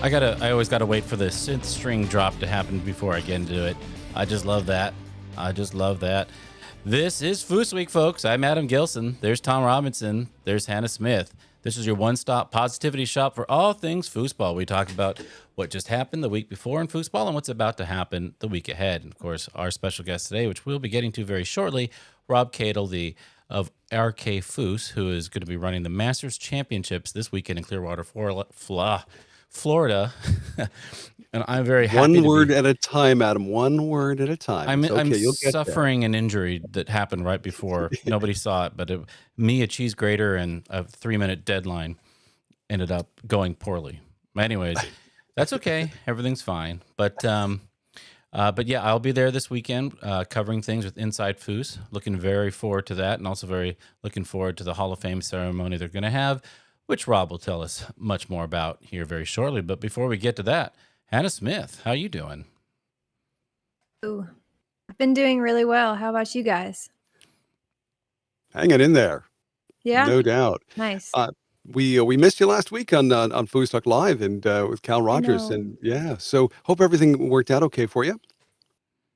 I always gotta wait for the synth string drop to happen before I get into it. I just love that. I just love that. This is FoosWeek, folks. I'm Adam Gilson. There's Tom Robinson. There's Hannah Smith. This is your one-stop positivity shop for all things foosball. We talk about what just happened the week before in foosball and what's about to happen the week ahead. And of course, our special guest today, which we'll be getting to very shortly, Rob Kadle, of RK Foos, who is going to be running the Masters Championships this weekend in Clearwater, Florida. And I'm very happy. One word at a time, Adam. One word at a time. I'm suffering an injury that happened right before. Nobody saw it, but a cheese grater and a 3-minute deadline ended up going poorly. Anyways, that's okay. Everything's fine. But yeah, I'll be there this weekend covering things with Inside Foos. Looking very forward to that, and also very looking forward to the Hall of Fame ceremony they're going to have, which Rob will tell us much more about here very shortly. But before we get to that, Hannah Smith, how you doing? Ooh, I've been doing really well. How about you guys? Hanging in there. Yeah, no doubt. Nice. We missed you last week on Foos Talk Live and with Cal Rogers, and yeah. So hope everything worked out okay for you.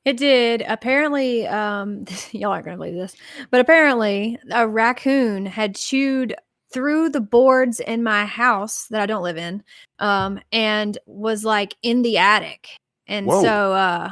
It did. Apparently, y'all aren't gonna believe this, but apparently a raccoon had chewed through the boards in my house that I don't live in, and was like in the attic. And Whoa. so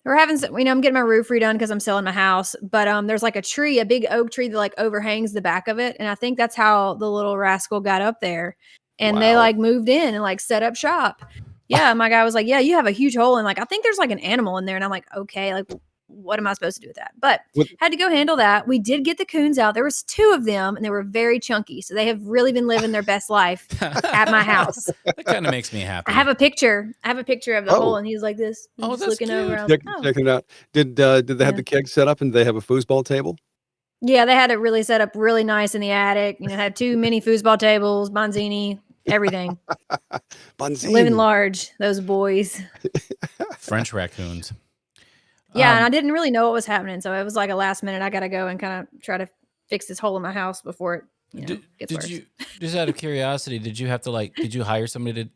we're having some, I'm getting my roof redone because I'm selling my house, but there's like a big oak tree that like overhangs the back of it. And I think that's how the little rascal got up there. And they like moved in and like set up shop. Yeah. My guy was like, yeah, you have a huge hole. And like, I think there's like an animal in there. And I'm like, okay, like what am I supposed to do with that? But had to go handle that. We did get the coons out. There was 2 of them and they were very chunky. So they have really been living their best life at my house. That kind of makes me happy. I have a picture of the hole and he's like this. Oh, just that's looking cute. over. Checking it out. Did they have the keg set up and they have a foosball table? Yeah, they had it really set up really nice in the attic. Had 2 mini foosball tables, Bonzini, everything. Bonzini. Living large, those boys. French raccoons. Yeah, and I didn't really know what was happening, so it was like a last minute. I got to go and kind of try to fix this hole in my house before it gets worse. You, just out of curiosity, did you hire somebody to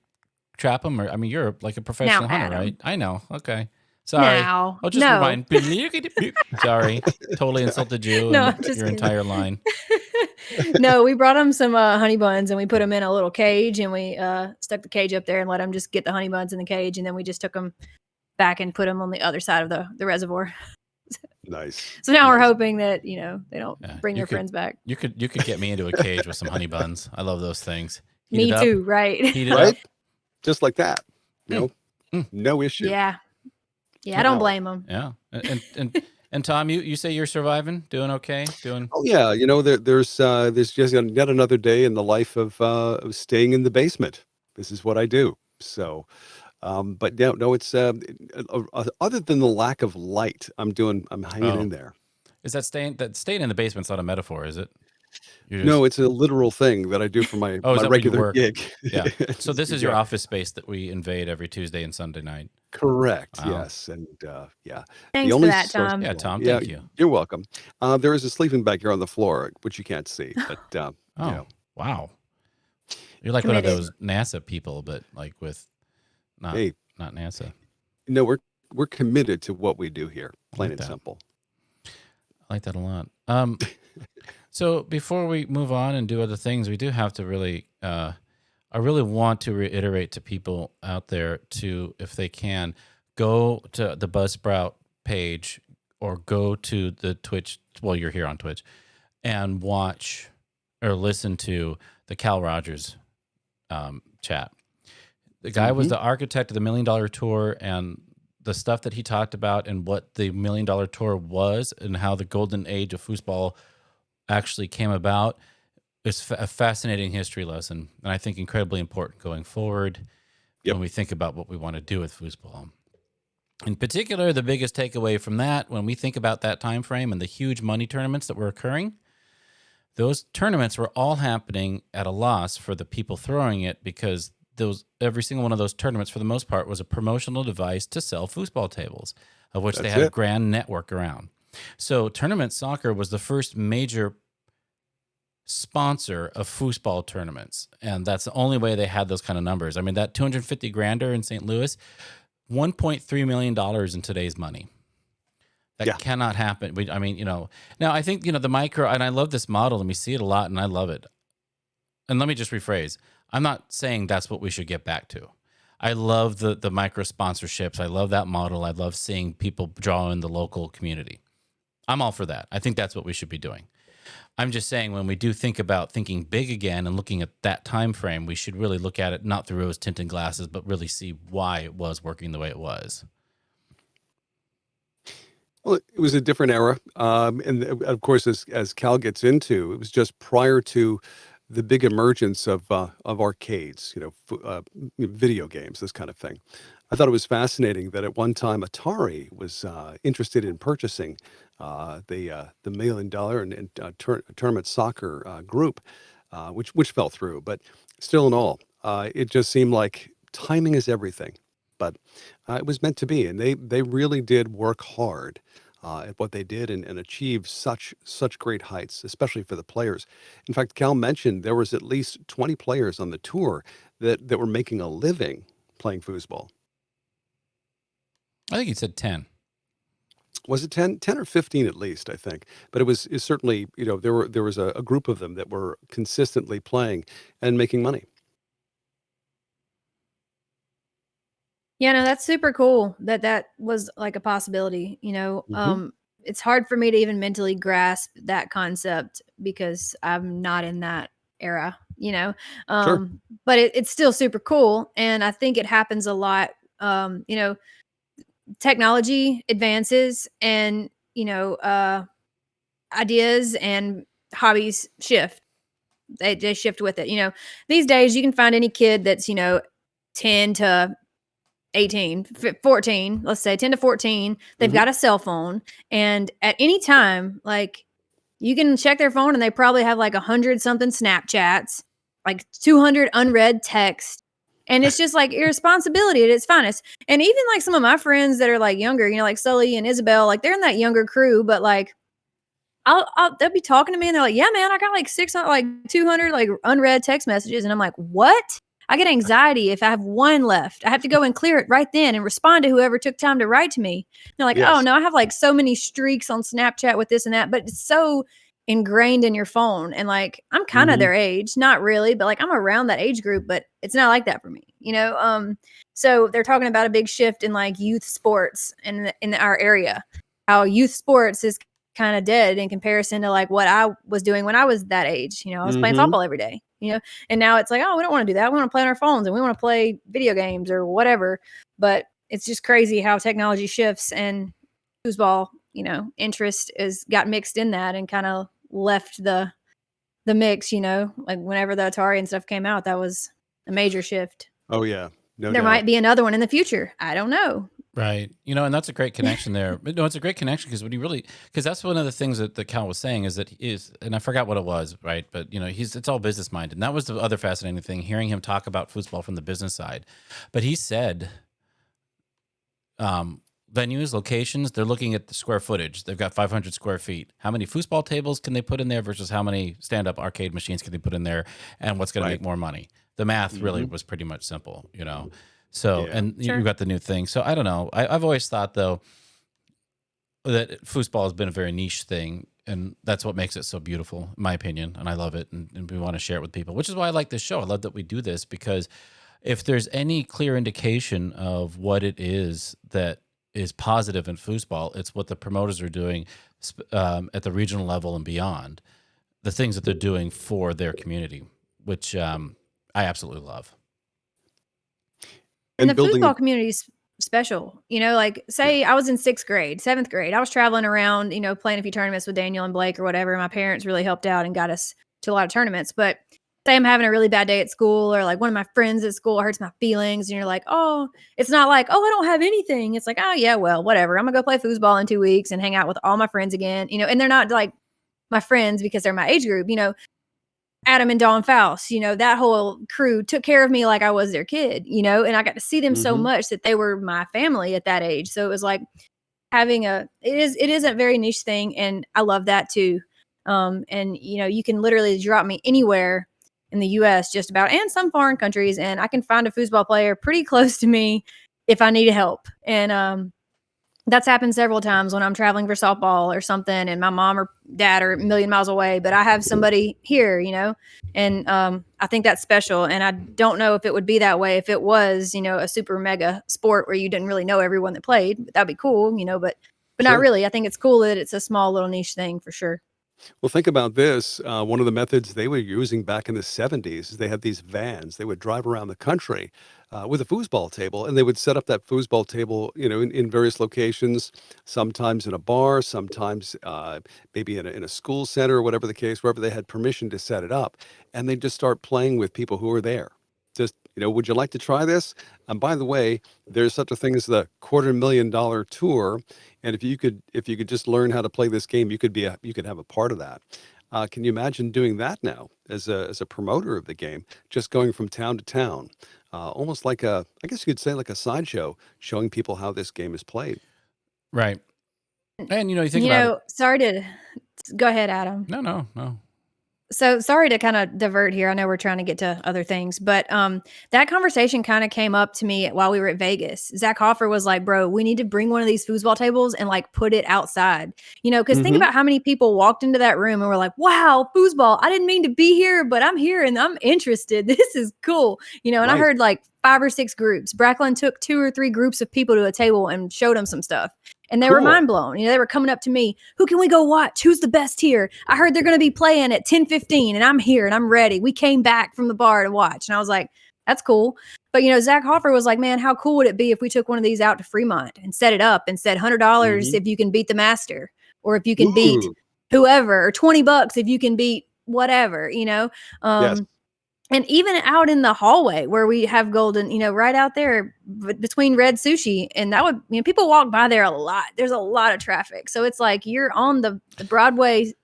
trap them? Or I mean, you're like a professional hunter, right? I know. Okay. Sorry. I'll just remind. Sorry. Totally insulted you and your entire line. No, we brought them some honey buns and we put them in a little cage and we stuck the cage up there and let them just get the honey buns in the cage. And then we just took them back and put them on the other side of the reservoir. Nice. So now we're hoping that, they don't bring their friends back. You could get me into a cage with some honey buns. I love those things. Me too, right? Heat it up. Just like that. No issue. Yeah. Yeah, I don't blame them. Yeah. And Tom, you say you're surviving, doing okay, doing. Oh yeah, there's just yet another day in the life of staying in the basement. This is what I do. So, but no, it's other than the lack of light, I'm hanging in there. Is that staying in the basement's not a metaphor, is it? No, it's a literal thing that I do for my regular gig. Yeah. So this is your office space that we invade every Tuesday and Sunday night. Correct. Wow. Yes. And yeah. Thanks for that, Tom. Yeah, Tom. Thank you. You're welcome. There is a sleeping bag here on the floor, which you can't see. But wow. You're like one of those NASA people, but like with not NASA. No, we're committed to what we do here, plain and simple. I like that a lot. So before we move on and do other things, we do have to really, I really want to reiterate to people out there to, if they can, go to the Buzzsprout page or go to the Twitch. Well, you're here on Twitch, and watch or listen to the Cal Rogers chat. The guy was the architect of the $1 Million Tour, and the stuff that he talked about and what the $1 Million Tour was and how the golden age of foosball actually came about is a fascinating history lesson, and I think incredibly important going forward when we think about what we want to do with foosball. In particular, the biggest takeaway from that, when we think about that time frame and the huge money tournaments that were occurring, those tournaments were all happening at a loss for the people throwing it, because every single one of those tournaments, for the most part, was a promotional device to sell foosball tables, of which they had a grand network around. So tournament soccer was the first major sponsor of foosball tournaments, and that's the only way they had those kind of numbers. I mean, that 250 grander in St. Louis, $1.3 million in today's money. That Yeah. cannot happen. I mean, now I think, the micro, and I love this model and we see it a lot and I love it. And let me just rephrase. I'm not saying that's what we should get back to. I love the micro sponsorships. I love that model. I love seeing people draw in the local community. I'm all for that. I think that's what we should be doing. I'm just saying when we do think about thinking big again and looking at that time frame, we should really look at it not through rose-tinted glasses, but really see why it was working the way it was. Well, it was a different era, and of course, as Cal gets into, it was just prior to the big emergence of arcades, video games, this kind of thing. I thought it was fascinating that at one time Atari was interested in purchasing the $1 million and tournament soccer group, which fell through. But still, in all, it just seemed like timing is everything. But it was meant to be, and they really did work hard at what they did and achieve such great heights, especially for the players. In fact, Cal mentioned there was at least 20 players on the tour that were making a living playing foosball. I think he said 10. Was it 10 or 15 at least, I think. But it's certainly, there was a group of them that were consistently playing and making money. Yeah, no, that's super cool that was like a possibility, it's hard for me to even mentally grasp that concept because I'm not in that era, Sure. but it's still super cool. And I think it happens a lot. Technology advances and, ideas and hobbies shift. They shift with it. These days you can find any kid that's, 10 to 18, 14, let's say 10 to 14, they've got a cell phone, and at any time, like, you can check their phone and they probably have like 100 something Snapchats, like 200 unread text. And it's just like irresponsibility at its finest. And even like some of my friends that are like younger, like Sully and Isabel, like they're in that younger crew, but like they'll be talking to me and they're like, yeah, man, I got like 600, like 200 like unread text messages. And I'm like, what? I get anxiety if I have one left. I have to go and clear it right then and respond to whoever took time to write to me. And they're like, oh Yes. no, I have like so many streaks on Snapchat with this and that, but it's so ingrained in your phone. And like, I'm kind of their age, not really, but like I'm around that age group, but it's not like that for me, So they're talking about a big shift in like youth sports in our area, how youth sports is kind of dead in comparison to like what I was doing when I was that age. I was playing football every day, and now it's like, oh, we don't want to do that. We want to play on our phones and we want to play video games or whatever. But it's just crazy how technology shifts, and foosball, interest got mixed in that and kind of left the mix, like whenever the Atari and stuff came out, that was a major shift. Oh yeah. No There doubt. might be another one in the future. I don't know. Right. And that's a great connection there. But no, it's a great connection because that's one of the things that Cal was saying is that and I forgot what it was, right? But it's all business minded. And that was the other fascinating thing, hearing him talk about foosball from the business side. But he said, venues, locations, they're looking at the square footage. They've got 500 square feet. How many foosball tables can they put in there versus how many stand-up arcade machines can they put in there, and what's going to make more money? The math really was pretty much simple, So, Yeah. and Sure. you got the new thing. So I don't know. I've always thought though that foosball has been a very niche thing, and that's what makes it so beautiful, in my opinion. And I love it, and we want to share it with people, which is why I like this show. I love that we do this, because if there's any clear indication of what it is that is positive in foosball, it's what the promoters are doing at the regional level and beyond, the things that they're doing for their community, which I absolutely love. And the building foosball community is special. Like say I was in 6th grade, 7th grade, I was traveling around, playing a few tournaments with Daniel and Blake or whatever. My parents really helped out and got us to a lot of tournaments. But say I'm having a really bad day at school, or like one of my friends at school hurts my feelings, and you're like, oh, it's not like, oh, I don't have anything. It's like, oh yeah, well, whatever. I'm gonna go play foosball in 2 weeks and hang out with all my friends again, and they're not like my friends because they're my age group, Adam and Dawn Faust, that whole crew took care of me like I was their kid, and I got to see them so much that they were my family at that age. So it was like having it is a very niche thing. And I love that too. And you can literally drop me anywhere in the US just about, and some foreign countries, and I can find a foosball player pretty close to me if I need help. And that's happened several times when I'm traveling for softball or something, and my mom or dad are a million miles away, but I have somebody here, and I think that's special. And I don't know if it would be that way if it was, a super mega sport where you didn't really know everyone that played. But that'd be cool, but not Sure. really. I think it's cool that it's a small little niche thing for sure. Well, think about this. One of the methods they were using back in the 70s is they had these vans. They would drive around the country with a foosball table, and they would set up that foosball table, in various locations, sometimes in a bar, sometimes maybe in a school center or whatever the case, wherever they had permission to set it up. And they'd just start playing with people who were there. Just, would you like to try this? And by the way, there's such a thing as the $250,000 tour. And if you could just learn how to play this game, you could have a part of that. Can you imagine doing that now as a promoter of the game, just going from town to town, almost like I guess you could say like a sideshow, showing people how this game is played. Right. And you think about it. Sorry to go ahead, Adam. No. So sorry to kind of divert here. I know we're trying to get to other things, but that conversation kind of came up to me while we were at Vegas. Zach Hoffer was like, "Bro, we need to bring one of these foosball tables and like put it outside." Because think about how many people walked into that room and were like, "Wow, foosball! I didn't mean to be here, but I'm here and I'm interested. This is cool." And I Right. heard like 5 or 6 groups. Bracklin took 2 or 3 groups of people to a table and showed them some stuff. And they were Cool. mind blown. They were coming up to me. "Who can we go watch? Who's the best here? I heard they're going to be playing at 10:15 and I'm here and I'm ready. We came back from the bar to watch." And I was like, that's cool. But, Zach Hoffer was like, "Man, how cool would it be if we took one of these out to Fremont and set it up and said $100 if you can beat the master, or if you can beat Ooh. whoever, or $20 if you can beat whatever, Yes. And even out in the hallway where we have Golden, right out there between Red Sushi, and that would, people walk by there a lot. There's a lot of traffic. So it's like you're on the Broadway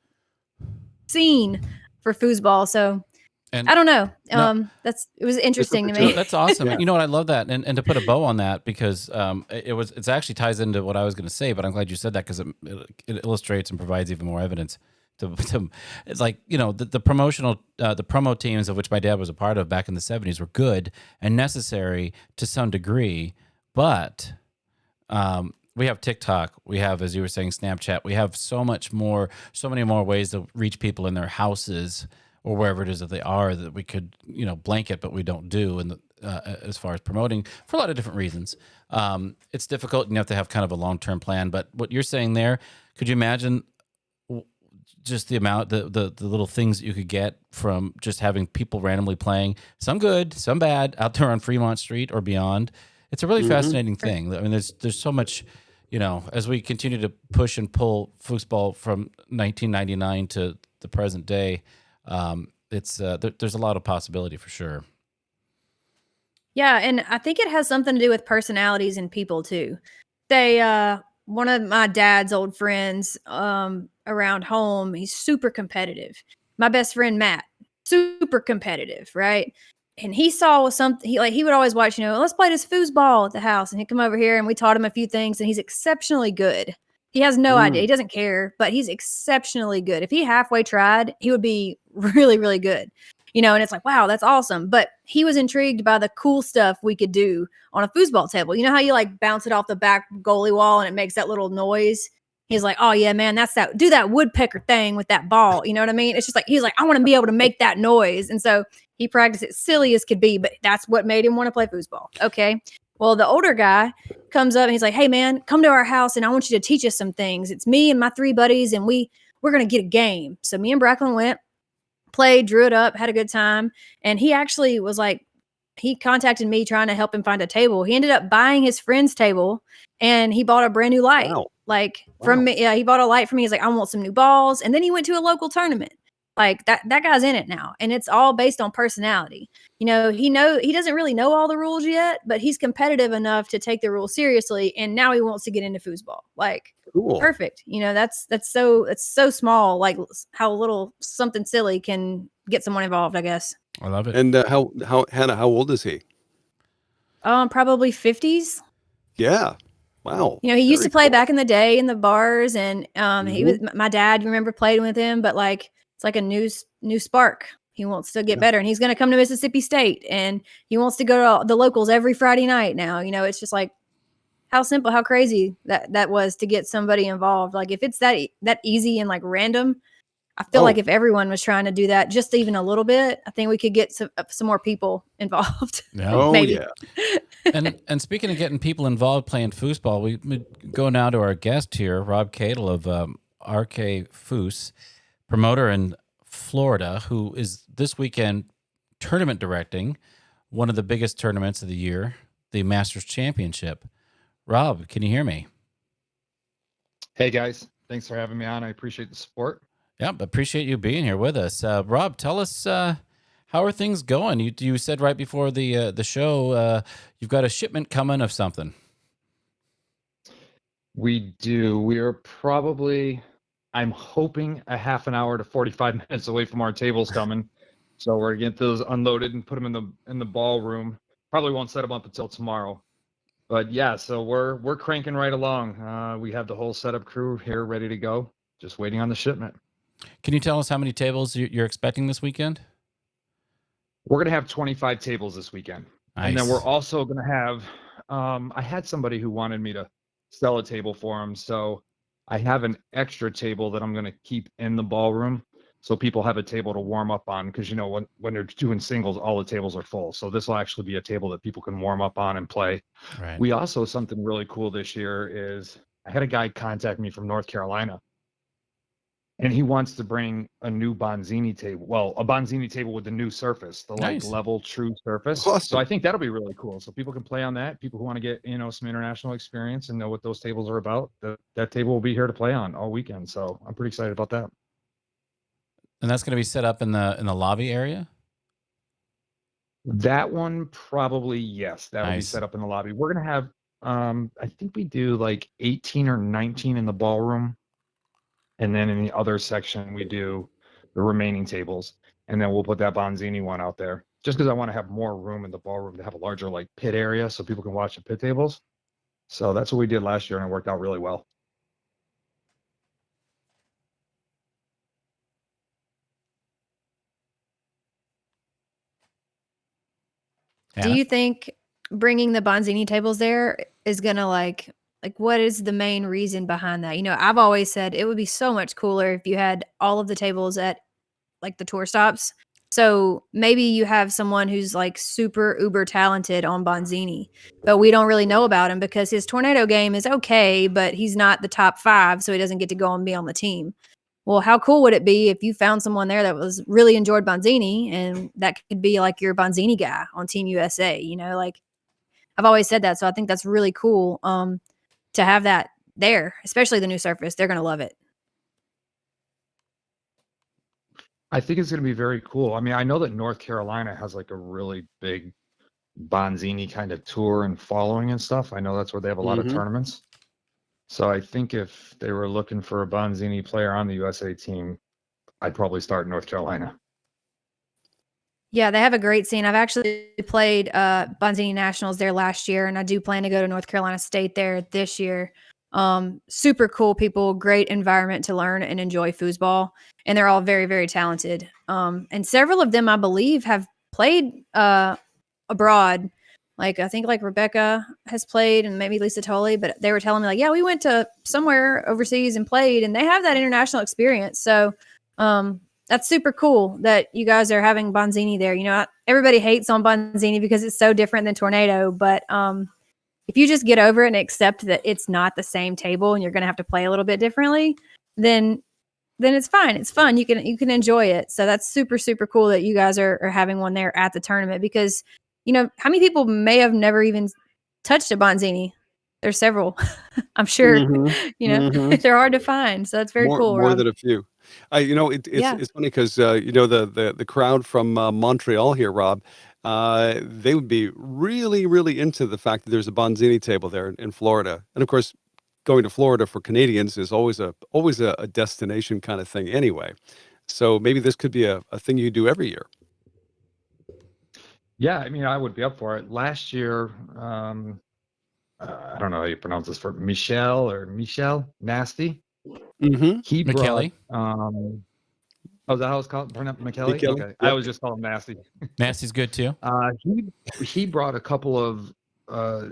scene for foosball. So And I don't know. No. It was interesting to for sure. me. That's awesome. Yeah. You know what? I love that. And to put a bow on that, because it's actually ties into what I was going to say, but I'm glad you said that because it illustrates and provides even more evidence. It's like, the promotional, the promo teams of which my dad was a part of back in the 70s were good and necessary to some degree, but we have TikTok, we have, as you were saying, Snapchat, we have so many more ways to reach people in their houses or wherever it is that they are that we could, blanket, but we don't do. And as far as promoting for a lot of different reasons, it's difficult and you have to have kind of a long-term plan. But what you're saying there, could you imagine just the amount, the little things that you could get from just having people randomly playing, some good, some bad, out there on Fremont Street or beyond? It's a really fascinating thing. I mean, there's so much, as we continue to push and pull foosball from 1999 to the present day, there's a lot of possibility for sure. Yeah, and I think it has something to do with personalities and people too. One of my dad's old friends around home, he's super competitive. My best friend Matt, super competitive, right? And he saw something. He would always watch, let's play this foosball at the house, and he'd come over here and we taught him a few things, and he's exceptionally good. He has no idea. He doesn't care, but he's exceptionally good. If he halfway tried, he would be really, really good. And it's like, wow, that's awesome. But he was intrigued by the cool stuff we could do on a foosball table. You know how you like bounce it off the back goalie wall and it makes that little noise? He's like, "Oh yeah, man, do that woodpecker thing with that ball." You know what I mean? It's just like, he's like, "I want to be able to make that noise." And so he practiced it silly as could be, but that's what made him want to play foosball. Okay. Well, the older guy comes up and he's like, "Hey man, come to our house and I want you to teach us some things. It's me and my 3 buddies and we're going to get a game." So me and Bracklin went, played, drew it up, had a good time. And he actually was like, he contacted me trying to help him find a table. He ended up buying his friend's table and he bought a brand new light. Wow. From me. Yeah, he bought a light for me. He's like, "I want some new balls." And then he went to a local tournament. Like that guy's in it now. And it's all based on personality. He doesn't really know all the rules yet, but he's competitive enough to take the rules seriously. And now he wants to get into foosball. Like, Cool. perfect. It's so small, like how little something silly can get someone involved, I guess. I love it. And how Hannah, how old is he? Probably 50s. Yeah. Wow. You know, he used Very to play cool. back in the day in the bars, and he was Mhm. my dad. You remember played with him, but like it's like a new spark. He wants to get Yeah. better, and he's going to come to Mississippi State, and he wants to go to the locals every Friday night now. You know, it's just like how simple, how crazy that was to get somebody involved. Like if it's that easy and like random, I feel like Oh, if everyone was trying to do that just even a little bit, I think we could get some more people involved. Yeah. oh Maybe. yeah. And speaking of getting people involved playing foosball, we go now to our guest here, Rob Kadle of RK Foos, promoter in Florida, who is this weekend tournament directing one of the biggest tournaments of the year, the Masters Championship. Rob, can you hear me? Hey guys, thanks for having me on. I appreciate the support. Yep, appreciate you being here with us. Rob, tell us how are things going? You said right before the show you've got a shipment coming of something. We do. We are probably, I'm hoping, a half an hour to 45 minutes away from our tables coming. So we're gonna get those unloaded and put them in the ballroom. Probably won't set them up until tomorrow. But yeah, so we're cranking right along. We have the whole setup crew here ready to go, just waiting on the shipment. Can you tell us how many tables you're expecting this weekend? We're gonna have 25 tables this weekend, and then we're Nice. also gonna have. I had somebody who wanted me to sell a table for him, so I have an extra table that I'm gonna keep in the ballroom, so people have a table to warm up on. Because you know when they're doing singles, all the tables are full. So this will actually be a table that people can warm up on and play. Right. We also something really cool this year is I had a guy contact me from North Carolina and he wants to bring a new Bonzini table. Well, a Bonzini table with the new surface, the like Nice. level true surface. So I Awesome. think that'll be really cool. So people can play on that. People who want to get some international experience and know what those tables are about. That table will be here to play on all weekend. So I'm pretty excited about that. And that's going to be set up in the lobby area? That one probably yes, that'll be Nice. set up in the lobby. We're gonna have I think we do like 18 or 19 in the ballroom. And then in the other section, we do the remaining tables. And then we'll put that Bonzini one out there just because I want to have more room in the ballroom to have a larger like pit area so people can watch the pit tables. So that's what we did last year and it worked out really well. Do Hannah? you think bringing the Bonzini tables there is gonna like what is the main reason behind that? You know, I've always said it would be so much cooler if you had all of the tables at like the tour stops. So maybe you have someone who's like super uber talented on Bonzini, but we don't really know about him because his tornado game is okay, but he's not the top 5, so he doesn't get to go and be on the team. Well, how cool would it be if you found someone there that was really enjoyed Bonzini and that could be like your Bonzini guy on Team USA, you know, like I've always said that. So I think that's really cool to have that there, especially the new surface. They're going to love it. I think it's going to be very cool. I mean, I know that North Carolina has like a really big Bonzini kind of tour and following and stuff. I know that's where they have a lot of Mhm. tournaments. So I think if they were looking for a Bonzini player on the USA team, I'd probably start in North Carolina. Yeah, they have a great scene. I've actually played Bonzini Nationals there last year, and I do plan to go to North Carolina State there this year. Super cool people, great environment to learn and enjoy foosball, and they're all very, very talented. And several of them, I believe, have played abroad. Like I think like Rebecca has played, and maybe Lisa Tolley. But they were telling me like, yeah, we went to somewhere overseas and played, and they have that international experience. So that's super cool that you guys are having Bonzini there. You know, everybody hates on Bonzini because it's so different than Tornado, but if you just get over it and accept that it's not the same table and you're going to have to play a little bit differently, then it's fine. It's fun. You can enjoy it. So that's super super cool that you guys are having one there at the tournament because you know how many people may have never even touched a Bonzini. There's several. I'm sure. Mhm. You know Mhm. they're hard to find. So that's very cool, More Rob. than a few. It's Yeah. it's funny because the crowd from Montreal here, Rob, they would be really really into the fact that there's a Bonzini table there in Florida, and of course, going to Florida for Canadians is always a destination kind of thing anyway. So maybe this could be a thing you do every year. Yeah, I mean, I would be up for it. Last year, I don't know how you pronounce this, for Michelle Nasty. Mm-hmm. He brought McKelly. Oh, is that how it's called? McKelly? Kelly. Okay. I Yep. was just calling him Nasty. Nasty's good too. He brought a couple of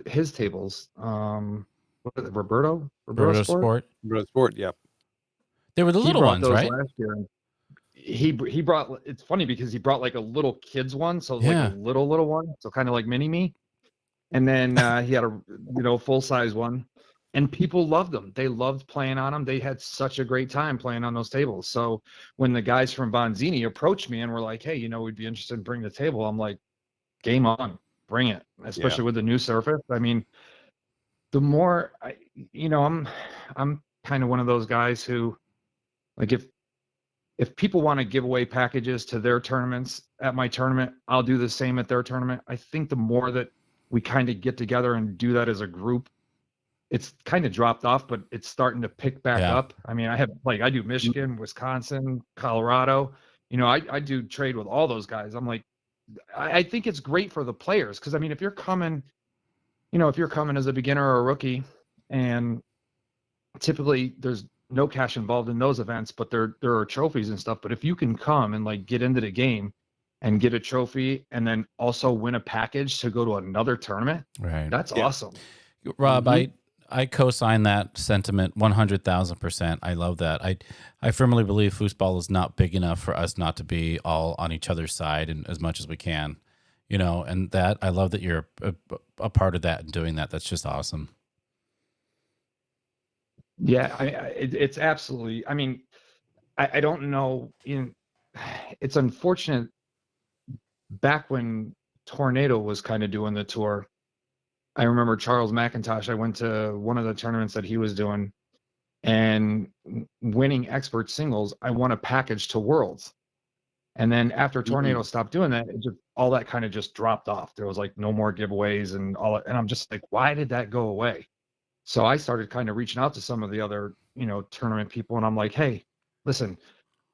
his tables. What is it, Roberto Roto Sport? Sport. Sport. Yep. They were the He little brought ones, those right? last year. And he brought, it's funny because he brought like a little kids one, so like a Yeah. little one, so kind of like mini me. And then he had a full size one, and people loved them. They loved playing on them. They had such a great time playing on those tables. So when the guys from Bonzini approached me and were like, "Hey, we'd be interested in bringing the table," I'm like, "Game on, bring it." Especially with the new surface. I mean, the more I'm kind of one of those guys who, like, if people want to give away packages to their tournaments at my tournament, I'll do the same at their tournament. I think the more that we kind of get together and do that as a group, it's kind of dropped off, but it's starting to pick back Yeah. up. I mean, I do Michigan, Wisconsin, Colorado. I do trade with all those guys. I'm like, I think it's great for the players because, I mean, if you're coming as a beginner or a rookie, and typically there's no cash involved in those events, but there are trophies and stuff. But if you can come and like get into the game and get a trophy and then also win a package to go to another tournament, Right. that's Yeah. awesome. Rob, Mhm. I co-sign that sentiment 100,000%. I love that. I firmly believe foosball is not big enough for us not to be all on each other's side and as much as we can, and that I love that you're a part of that and doing that. That's just awesome. Yeah, it's absolutely. I mean, I don't know. It's unfortunate. Back when Tornado was kind of doing the tour, I remember Charles McIntosh. I went to one of the tournaments that he was doing, and winning expert singles, I won a package to Worlds. And then after Tornado stopped doing that, all that kind of just dropped off. There was like no more giveaways and all. And I'm just like, why did that go away? So I started kind of reaching out to some of the other, tournament people, and I'm like, hey, listen,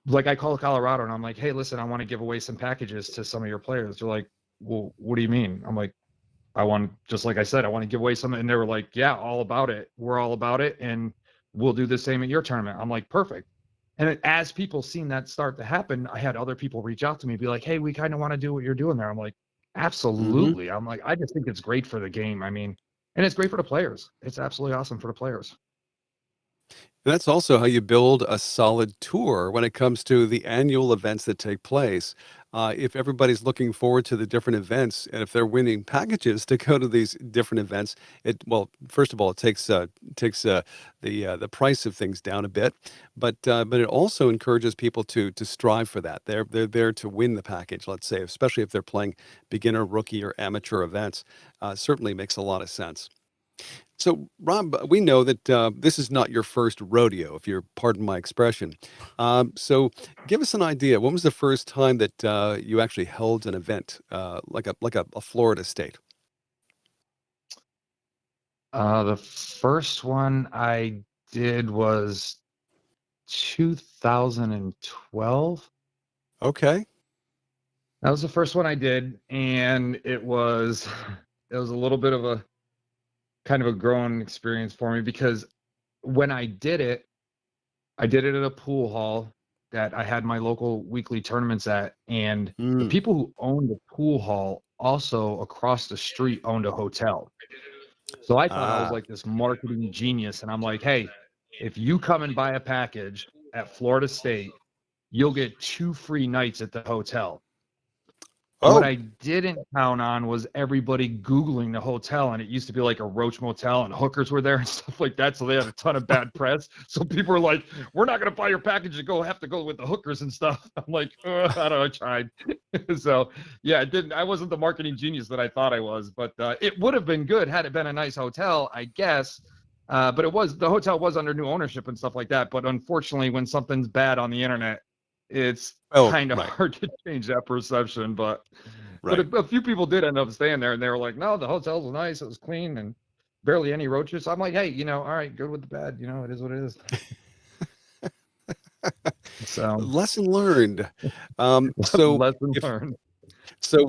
like I call Colorado and I'm like, hey, listen, I want to give away some packages to some of your players. They're like, well, what do you mean? I'm like, just like I said, I want to give away some. And they were like, yeah, all about it. We're all about it. And we'll do the same at your tournament. I'm like, perfect. And as people seen that start to happen, I had other people reach out to me, be like, hey, we kind of want to do what you're doing there. I'm like, Mm-hmm. absolutely. I'm like, I just think it's great for the game. I mean, and it's great for the players. It's absolutely awesome for the players. And that's also how you build a solid tour when it comes to the annual events that take place. If everybody's looking forward to the different events, and if they're winning packages to go to these different events, first of all, it takes the price of things down a bit, but it also encourages people to strive for that. They're there to win the package. Let's say, especially if they're playing beginner, rookie, or amateur events, certainly makes a lot of sense. So, Rob, we know that this is not your first rodeo, if you pardon my expression. So, give us an idea. When was the first time that you actually held an event like a Florida state? The first one I did was 2012. Okay. That was the first one I did, and it was it was a little bit of a kind of a growing experience for me because when I did it at a pool hall that I had my local weekly tournaments at, and the Mm. people who owned the pool hall also across the street owned a hotel. So I thought I was Ah. like this marketing genius, and I'm like, hey, if you come and buy a package at Florida State, you'll get 2 free nights at the hotel. What Oh. I didn't count on was everybody Googling the hotel, and it used to be like a Roach Motel, and hookers were there and stuff like that. So they had a ton of bad press. So people were like, "We're not going to buy your package to have to go with the hookers and stuff." I'm like, I don't know, I tried. So yeah, it didn't. I wasn't the marketing genius that I thought I was, but it would have been good had it been a nice hotel, I guess. But the hotel was under new ownership and stuff like that. But unfortunately, when something's bad on the internet, it's Oh. kind of Right. hard to change that perception. But Right. a few people did end up staying there, and they were like, "No, the hotel was nice. It was clean and barely any roaches." So I'm like, "Hey, all right, good with the bad. It is what it is." So Lesson learned. So lesson if learned. So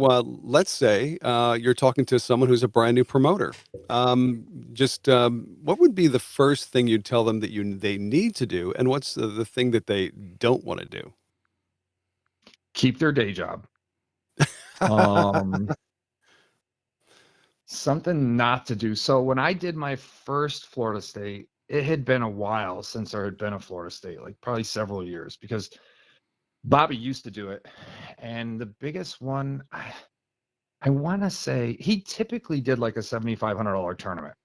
let's say you're talking to someone who's a brand new promoter. What would be the first thing you'd tell them that they need to do, and what's the thing that they don't want to do? Keep their day job. Um, something not to do. So when I did my first Florida State, it had been a while since there had been a Florida State, like probably several years, because Bobby used to do it. And the biggest one, I want to say he typically did like a $7,500 tournament.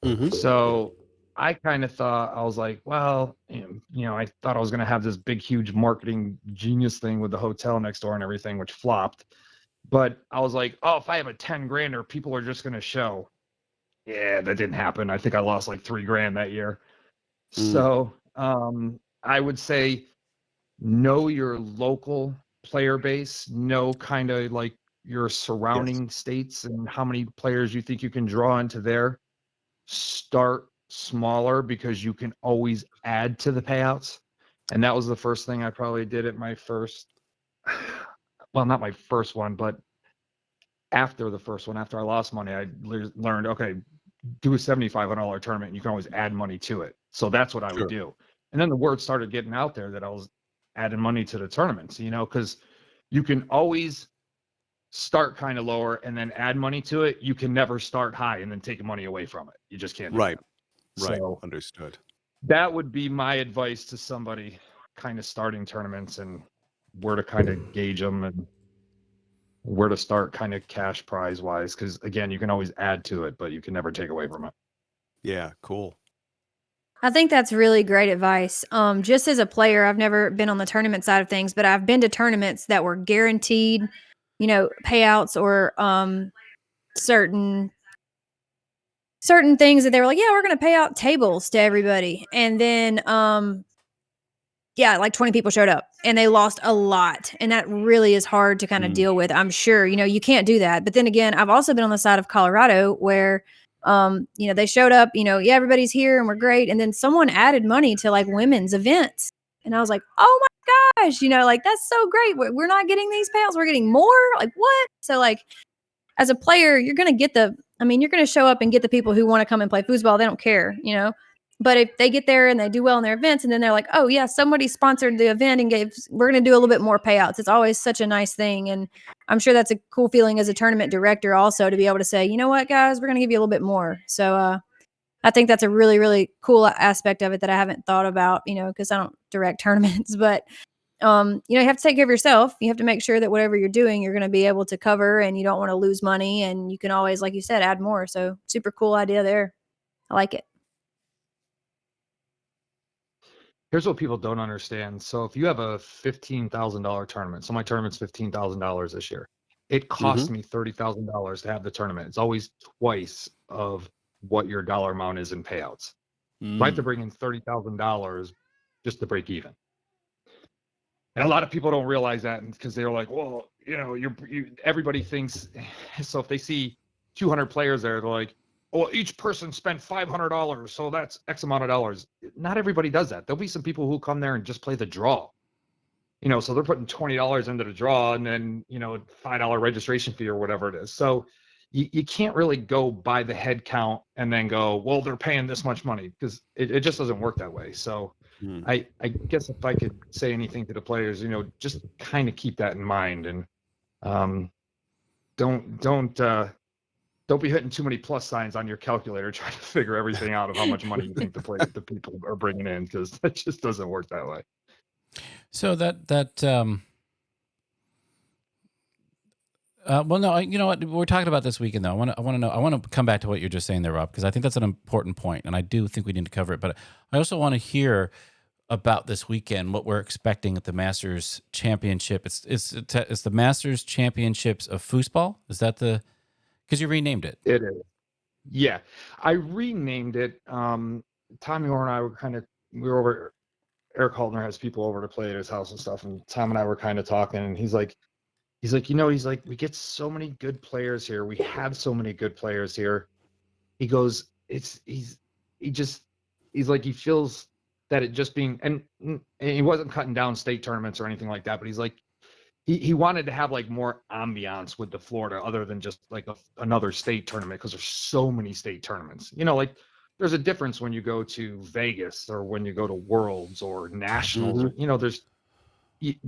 Hmm. So I kind of thought, I was like, well, I thought I was going to have this big, huge marketing genius thing with the hotel next door and everything, which flopped. But I was like, oh, if I have a 10 grander, people are just going to show. Yeah, that didn't happen. I think I lost like 3 grand that year. Mm. So I would say know your local player base, know kind of like your Yes. surrounding states and how many players you think you can draw into there. Start smaller because you can always add to the payouts. And that was the first thing I probably did at my first, well, not my first one, but after the first one, after I lost money, I learned, okay, do a $7,500 tournament and you can always add money to it. So that's what I would Sure. do. And then the word started getting out there that I was adding money to the tournaments, because you can always start kind of lower and then add money to it. You can never start high and then take money away from it. You just can't do Right. that. Right. So Understood. that would be my advice to somebody kind of starting tournaments and where to kind of gauge them and where to start kind of cash prize wise. Because again, you can always add to it, but you can never take away from it. Yeah. Cool. I think that's really great advice. Just as a player, I've never been on the tournament side of things, but I've been to tournaments that were guaranteed, payouts or certain things that they were like, yeah, we're going to pay out tables to everybody, and then yeah, like 20 people showed up and they lost a lot. And that really is hard to kind of Mm. deal with. I'm sure, you can't do that. But then again, I've also been on the side of Colorado where, they showed up, yeah, everybody's here and we're great. And then someone added money to like women's events. And I was like, oh my gosh, like that's so great. We're not getting these payouts. We're getting more. Like what? So like, as a player, you're going to you're going to show up and get the people who want to come and play foosball. They don't care. But if they get there and they do well in their events and then they're like, oh, yeah, somebody sponsored the event and we're going to do a little bit more payouts. It's always such a nice thing. And I'm sure that's a cool feeling as a tournament director also to be able to say, you know what, guys, we're going to give you a little bit more. So I think that's a really, really cool aspect of it that I haven't thought about, because I don't direct tournaments. But you have to take care of yourself. You have to make sure that whatever you're doing, you're going to be able to cover and you don't want to lose money. And you can always, like you said, add more. So super cool idea there. I like it. Here's what people don't understand. So if you have a $15,000 tournament, so my tournament's $15,000 this year, it Hmm. costs me $30,000 to have the tournament. It's always twice of what your dollar amount is in payouts. So I have to Mm. bring in $30,000 just to break even. And a lot of people don't realize that because they're like, well, everybody thinks. So if they see 200 players there, they're like, well, each person spent $500, so that's X amount of dollars. Not everybody does that. There'll be some people who come there and just play the draw. So they're putting $20 into the draw and then, $5 registration fee or whatever it is. So you can't really go by the head count and then go, well, they're paying this much money because it just doesn't work that way. So Mm. I guess if I could say anything to the players, just kind of keep that in mind and um, don't be hitting too many plus signs on your calculator trying to figure everything out of how much money you think the people are bringing in because that just doesn't work that way. So well, no, you know what we're talking about this weekend though. I want to come back to what you're just saying there, Rob, because I think that's an important point, and I do think we need to cover it. But I also want to hear about this weekend, what we're expecting at the Masters Championship. It's the Masters Championships of Foosball. Is that because you renamed it? It is. Yeah, I renamed it. Tommy Orr and I we were over. Eric Haltner has people over to play at his house and stuff, and Tom and I were kind of talking, and he's like, we get so many good players here. We have so many good players here. He goes, he just, he's like, he feels that it just being, and he wasn't cutting down state tournaments or anything like that, but he's like, he wanted to have like more ambiance with the Florida other than just like another state tournament, because there's so many state tournaments. Like there's a difference when you go to Vegas or when you go to Worlds or Nationals, or there's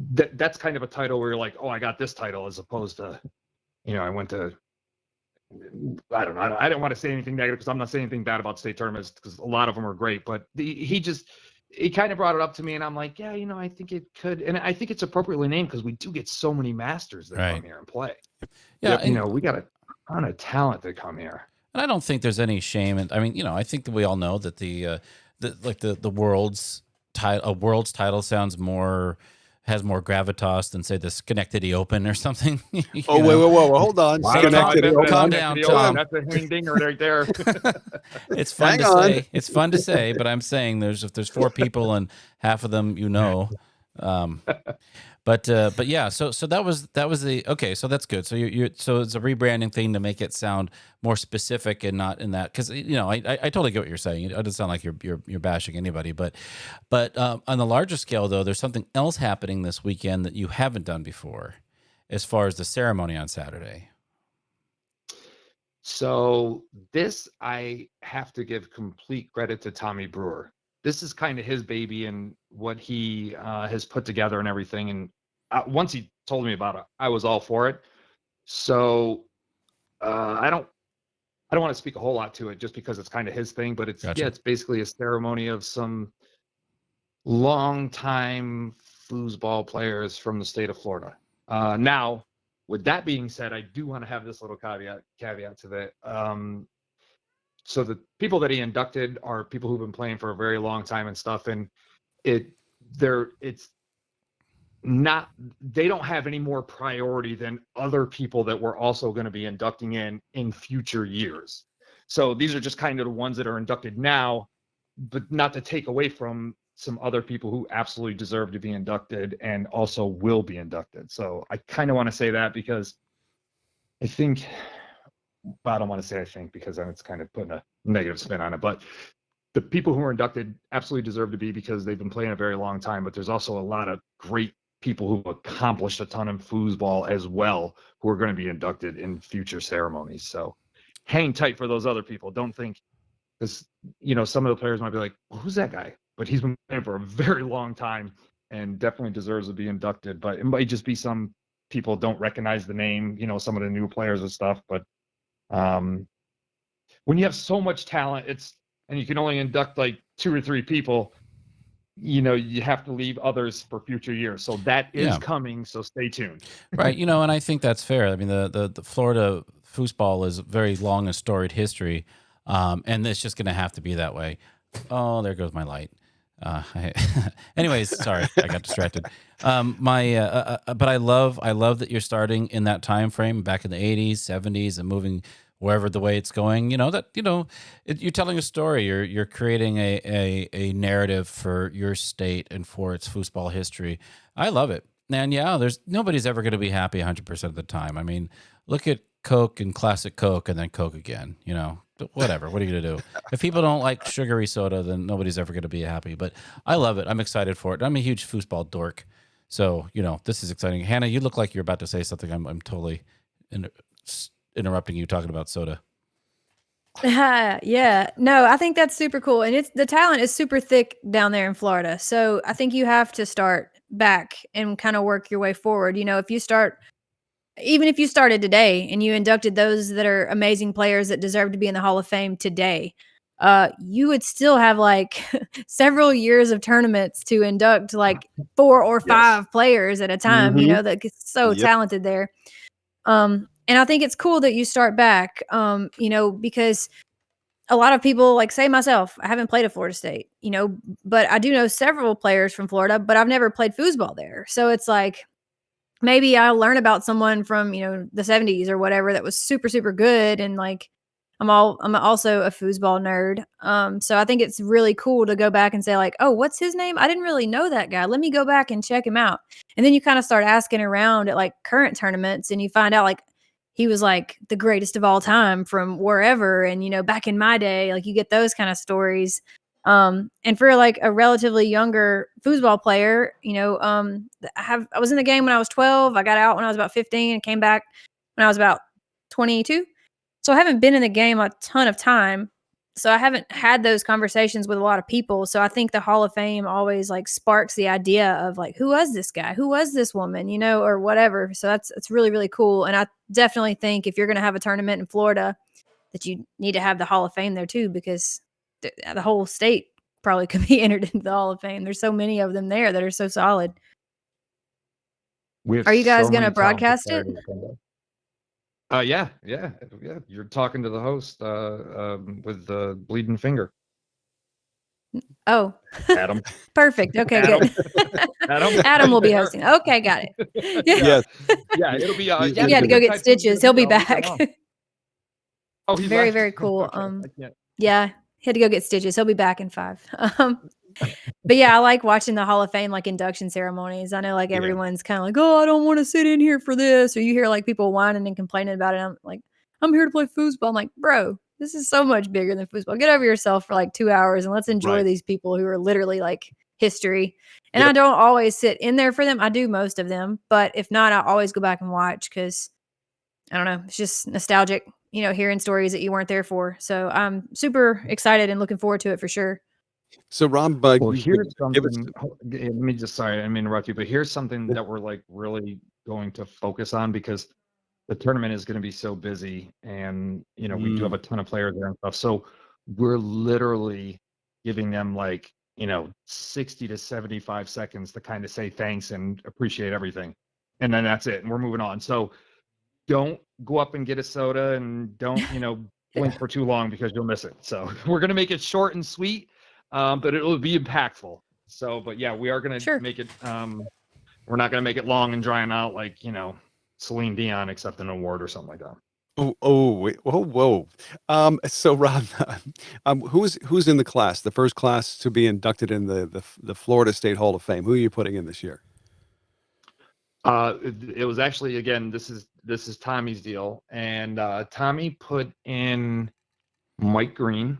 that's kind of a title where you're like, oh, I got this title, as opposed to, I went to, I don't know. I didn't want to say anything negative because I'm not saying anything bad about state tournaments, because a lot of them are great. But he kind of brought it up to me, and I'm like, yeah, I think it could, and I think it's appropriately named because we do get so many masters that come here and play. Yeah, we got a ton of talent that come here. And I don't think there's any shame in. I mean, I think that we all know that the world's title, a world's title sounds has more gravitas than say the Schenectady Open or something. Oh, whoa, hold on. Calm down, Tom. That's a hang dinger right there. It's fun to say. It's fun to say, but I'm saying if there's 4 people and half of them, But yeah, so that was the okay. So that's good. So so it's a rebranding thing to make it sound more specific and not in that, because I totally get what you're saying. It doesn't sound like you're bashing anybody, but on the larger scale though, there's something else happening this weekend that you haven't done before, as far as the ceremony on Saturday. So this, I have to give complete credit to Tommy Brewer. This is kind of his baby and what he has put together and everything. And once he told me about it, I was all for it. So I don't want to speak a whole lot to it just because it's kind of his thing, but it's Gotcha. it's basically a ceremony of some longtime foosball players from the state of Florida. Now, with that being said, I do want to have this little caveat to that. So the people that he inducted are people who've been playing for a very long time and stuff, and it's not, they don't have any more priority than other people that we're also going to be inducting in future years. So these are just kind of the ones that are inducted now, but not to take away from some other people who absolutely deserve to be inducted and also will be inducted. So I kind of want to say that because I think, I don't want to say I think because then it's kind of putting a negative spin on it, but the people who are inducted absolutely deserve to be because they've been playing a very long time, but there's also a lot of great people who've accomplished a ton in foosball as well who are going to be inducted in future ceremonies. So hang tight for those other people. Don't think, because some of the players might be like, well, who's that guy? But he's been playing for a very long time and definitely deserves to be inducted. But it might just be some people don't recognize the name, some of the new players and stuff. But when you have so much talent, and you can only induct like 2 or 3 people, you have to leave others for future years. So that is coming. So stay tuned. Right. And I think that's fair. I mean, the Florida foosball is a very long and storied history. And it's just going to have to be that way. Oh, there goes my light. Anyways, sorry, I got distracted. But I love that you're starting in that time frame back in the 80s, 70s, and moving wherever the way it's going. You're telling a story. You're creating a narrative for your state and for its foosball history. I love it. And nobody's ever going to be happy 100% of the time. I mean, look at Coke and classic Coke and then Coke again, whatever. What are you going to do? If people don't like sugary soda, then nobody's ever going to be happy. But I love it. I'm excited for it. I'm a huge foosball dork. So, this is exciting. Hannah, you look like you're about to say something. I'm totally interrupting you talking about soda. Yeah. No, I think that's super cool. And the talent is super thick down there in Florida. So I think you have to start back and kind of work your way forward. Even if you started today and you inducted those that are amazing players that deserve to be in the Hall of Fame today, you would still have like several years of tournaments to induct like 4 or 5 players at a time, that is so talented there. And I think it's cool that you start back, because a lot of people, like say myself, I haven't played at Florida State, but I do know several players from Florida, but I've never played foosball there. So it's like, maybe I'll learn about someone from, the 70s or whatever that was super, super good. And like, I'm also a foosball nerd. So I think it's really cool to go back and say like, oh, what's his name? I didn't really know that guy. Let me go back and check him out. And then you kind of start asking around at like current tournaments and you find out like he was like the greatest of all time from wherever. And, back in my day, like you get those kind of stories. And for like a relatively younger foosball player, I was in the game when I was 12. I got out when I was about 15 and came back when I was about 22. So I haven't been in the game a ton of time. So I haven't had those conversations with a lot of people. So I think the Hall of Fame always like sparks the idea of like, who was this guy? Who was this woman? Or whatever. So it's really, really cool. And I definitely think if you're going to have a tournament in Florida, that you need to have the Hall of Fame there too, because the whole state probably could be entered into the Hall of Fame. There's so many of them there that are so solid. We have Are you guys so going to many talented broadcast it? players. Yeah. You're talking to the host with the bleeding finger, Oh, Adam. perfect. Okay, Adam. good. Adam. Adam will be There. hosting. Okay, got it. Yes. Yeah, it'll be. He's He had to go gonna get stitches. He'll be back. Oh, he Very, left? very cool. Okay, I can't. Yeah, he had to go get stitches. He'll be back in 5. But yeah, I like watching the Hall of Fame like induction ceremonies. I know like Yeah. everyone's kind of like, oh, I don't want to sit in here for this, or you hear like people whining and complaining about it. I'm like, I'm here to play foosball. I'm like, bro, this is so much bigger than foosball. Get over yourself for like 2 hours and let's enjoy Right. these people who are literally like history. And Yep. I don't always sit in there for them. I do most of them, but if not, I always go back and watch because I don't know, it's just nostalgic, hearing stories that you weren't there for. So I'm super excited and looking forward to it for sure. So Rob, Well, you here's could give us. something. Let me just, sorry, I didn't mean to interrupt you, but here's something that we're like really going to focus on because the tournament is going to be so busy, and we do have a ton of players there and stuff. So we're literally giving them like 60 to 75 seconds to kind of say thanks and appreciate everything, and then that's it, and we're moving on. So don't go up and get a soda, and don't blink for too long because you'll miss it. So we're going to make it short and sweet. But it'll be impactful. So, but yeah, we are going to make it, we're not going to make it long and drying out like, Celine Dion, except an award or something like that. Whoa. So Rob, who's in the class, the first class to be inducted in the Florida State Hall of Fame? Who are you putting in this year? It was actually, again, this is Tommy's deal. And Tommy put in Mike Green.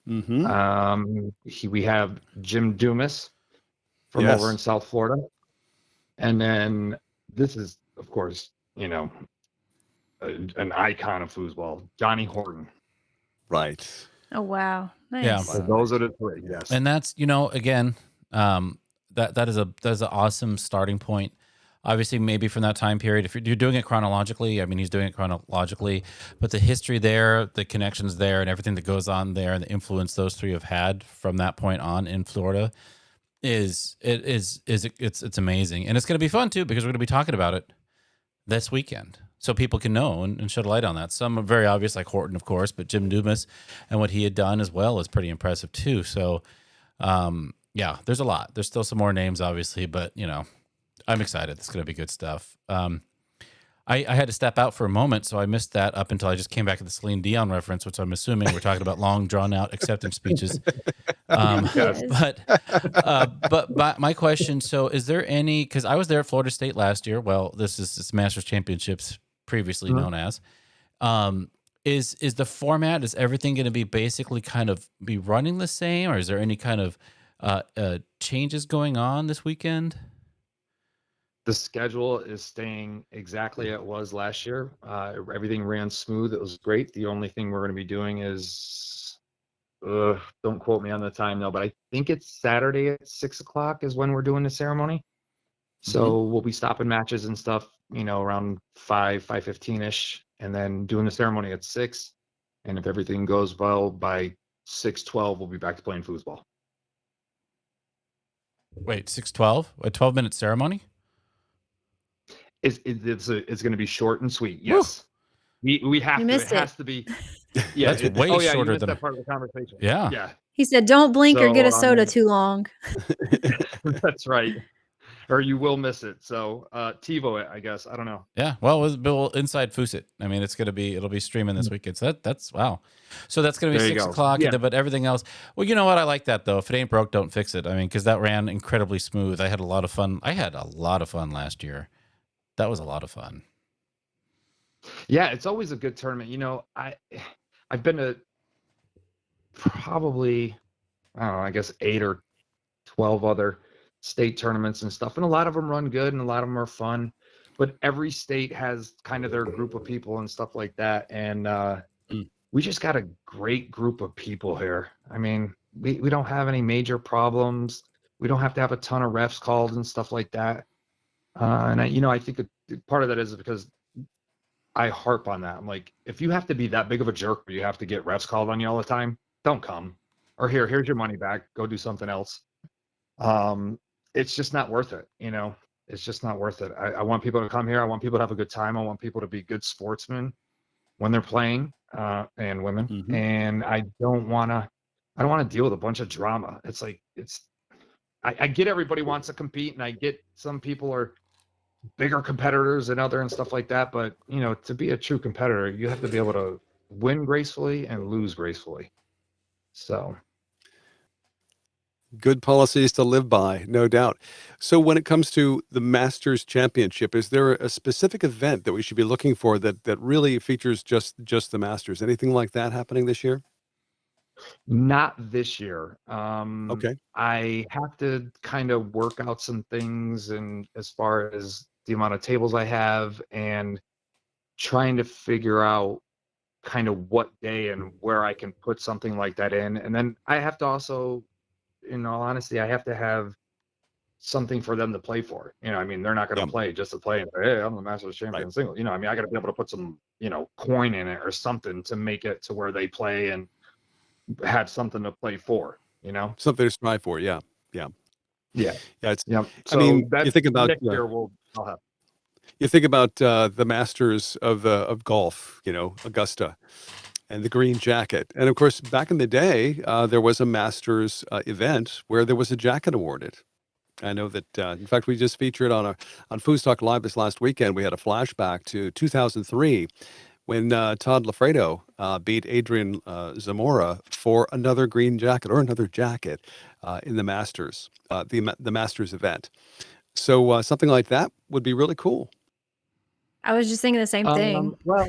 Mm-hmm. We have Jim Dumas from over in South Florida, and then this is, of course, an icon of foosball, Johnny Horton. Right. Oh wow, nice. Yeah. So those are the three. Yes, and that's again, that is an awesome starting point. Obviously, maybe from that time period, if you're doing it chronologically, I mean, he's doing it chronologically, but the history there, the connections there, and everything that goes on there, and the influence those three have had from that point on in Florida it's amazing, and it's going to be fun too because we're going to be talking about it this weekend, so people can know and shed light on that. Some are very obvious, like Horton, of course, but Jim Dumas and what he had done as well is pretty impressive too. So, yeah, there's a lot. There's still some more names, obviously, but I'm excited. It's going to be good stuff. I had to step out for a moment, so I missed that up until I just came back to the Celine Dion reference, which I'm assuming we're talking about long, drawn-out acceptance speeches. Yes. But my question, so is there any, because I was there at Florida State last year. Well, this is Masters Championships, previously known as. Is the format, is everything going to be basically kind of be running the same, or is there any kind of changes going on this weekend? The schedule is staying exactly as it was last year. Everything ran smooth. It was great. The only thing we're going to be doing is, don't quote me on the time though, but I think it's Saturday at 6 o'clock is when we're doing the ceremony. So we'll be stopping matches and stuff, around 5:15-ish, and then doing the ceremony at 6. And if everything goes well, by 6:12, we'll be back to playing foosball. Wait, 6:12? A 12-minute ceremony? It's going to be short and sweet. Yes. We have You to. missed It has to be. Yeah, that's way you shorter missed than that part of the conversation. Yeah. Yeah. He said, "Don't blink or So, get a soda too long." That's right. Or you will miss it. So TiVo it, I guess. I don't know. Yeah. Well, we'll inside Foos it. I mean, it'll be streaming this weekend. So that's wow. So that's gonna be There you 6 go. o'clock. Yeah. But everything else. Well, you know what? I like that though. If it ain't broke, don't fix it. I mean, because that ran incredibly smooth. I had a lot of fun. Last year. That was a lot of fun. Yeah, it's always a good tournament. I've been to probably I don't know, I guess 8 or 12 other state tournaments and stuff. And a lot of them run good and a lot of them are fun. But every state has kind of their group of people and stuff like that. And Mm. we just got a great group of people here. I mean, we don't have any major problems. We don't have to have a ton of refs called and stuff like that. And I think part of that is because I harp on that. I'm like, if you have to be that big of a jerk where you have to get refs called on you all the time, don't come. Or here's your money back. Go do something else. It's just not worth it. It's just not worth it. I want people to come here. I want people to have a good time. I want people to be good sportsmen when they're playing, and women. Mhm. And I don't want to deal with a bunch of drama. It's like, I get everybody wants to compete, and I get some people are bigger competitors than other and stuff like that. But to be a true competitor, you have to be able to win gracefully and lose gracefully. So Good policies to live by, no doubt. So when it comes to the Masters Championship, is there a specific event that we should be looking for that really features just the Masters? Anything like that happening this year? not this year. Okay. I have to kind of work out some things, and as far as the amount of tables I have and trying to figure out kind of what day and where I can put something like that in. And then I have to also, in all honesty, I have to have something for them to play for. I mean, they're not going Yeah. to play just to play and say, hey, I'm the Masters champion Right. single. I mean, I got to be able to put some, coin in it or something to make it to where they play and have something to play for, Something to strive for. Yeah. Yeah. Yeah. Yeah. It's. Yeah. I So mean, that next year I'll have. you think about the Masters of golf. Augusta and the green jacket, and of course, back in the day, there was a Masters event where there was a jacket awarded. I know that, in fact, we just featured on Foos Talk Live this last weekend. We had a flashback to 2003 when Todd Lafredo beat Adrian Zamora for another green jacket or another jacket in the Masters, the Masters event. So something like that would be really cool. I was just thinking the same thing. Well,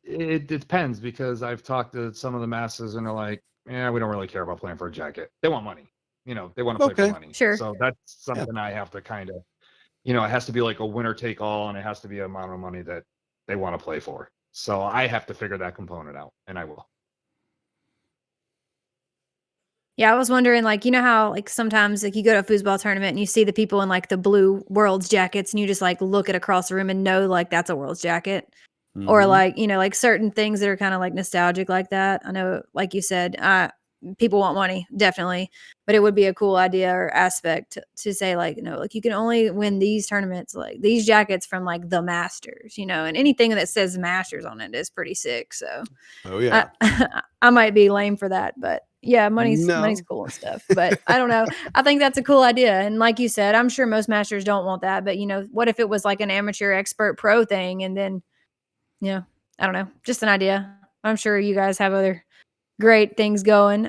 it depends, because I've talked to some of the masses and they're like, yeah, we don't really care about playing for a jacket. They want money. They want to play for Okay. money. Sure. So that's Yeah. something I have to kind of, it has to be like a winner take all, and it has to be an amount of money that they want to play for. So I have to figure that component out, and I will. Yeah, I was wondering, like, how, like, sometimes, like, you go to a foosball tournament and you see the people in, like, the blue Worlds jackets, and you just, like, look at across the room and know, like, that's a Worlds jacket. Or, Mhm. like, like, certain things that are kinda, like, nostalgic like that. I know, like you said, people want money, definitely, but it would be a cool idea or aspect to say, like, like, you can only win these tournaments, like, these jackets from, like, the Masters, and anything that says Masters on it is pretty sick, so Oh I yeah. I might be lame for that, but yeah, money's No. cool and stuff, but I don't know. I think that's a cool idea, and like you said, I'm sure most masters don't want that, but, what if it was like an amateur, expert, pro thing, and then, I don't know, just an idea. I'm sure you guys have other great things going,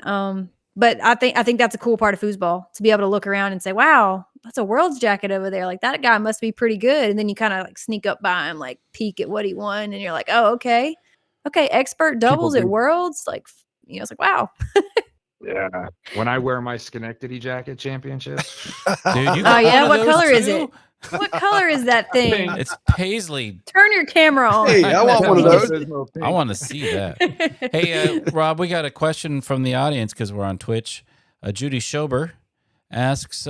but I think that's a cool part of foosball, to be able to look around and say, "Wow, that's a Worlds jacket over there, like, that guy must be pretty good," and then you kinda, like, sneak up by him, like, peek at what he won, and you're like, "Oh, okay. Okay, expert People doubles at bring. Worlds?" Like, it's like, "Wow." Yeah. When I wear my Schenectady jacket championships, Dude, you Oh, got one yeah? of What those color is it? too? What color is that thing? It's paisley. Turn your camera on. Hey, I want Let one me of just those. I want to see that. Hey, Rob, we got a question from the audience because we're on Twitch. Judy Schober asks,